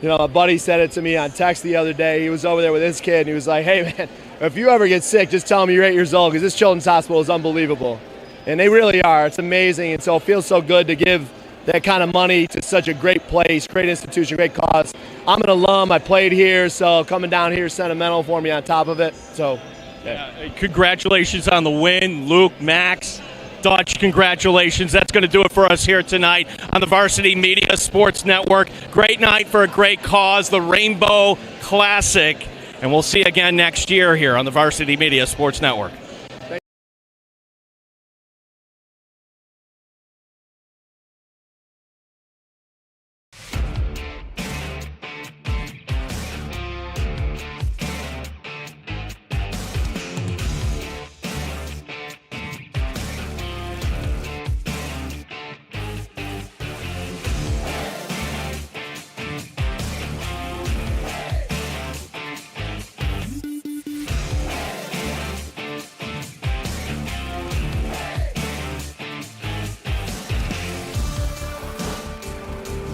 S8: a buddy said it to me on text the other day. He was over there with his kid, and he was like, hey man, if you ever get sick, just tell me you're 8 years old, because this children's hospital is unbelievable. And they really are. It's amazing. And so it feels so good to give that kind of money to such a great place, great institution, great cause. I'm an alum. I played here, so coming down here is sentimental for me on top of it. So,
S4: yeah. Congratulations on the win, Luke, Max, Dutch, congratulations. That's going to do it for us here tonight on the Varsity Media Sports Network. Great night for a great cause, the Rainbow Classic. And we'll see you again next year here on the Varsity Media Sports Network.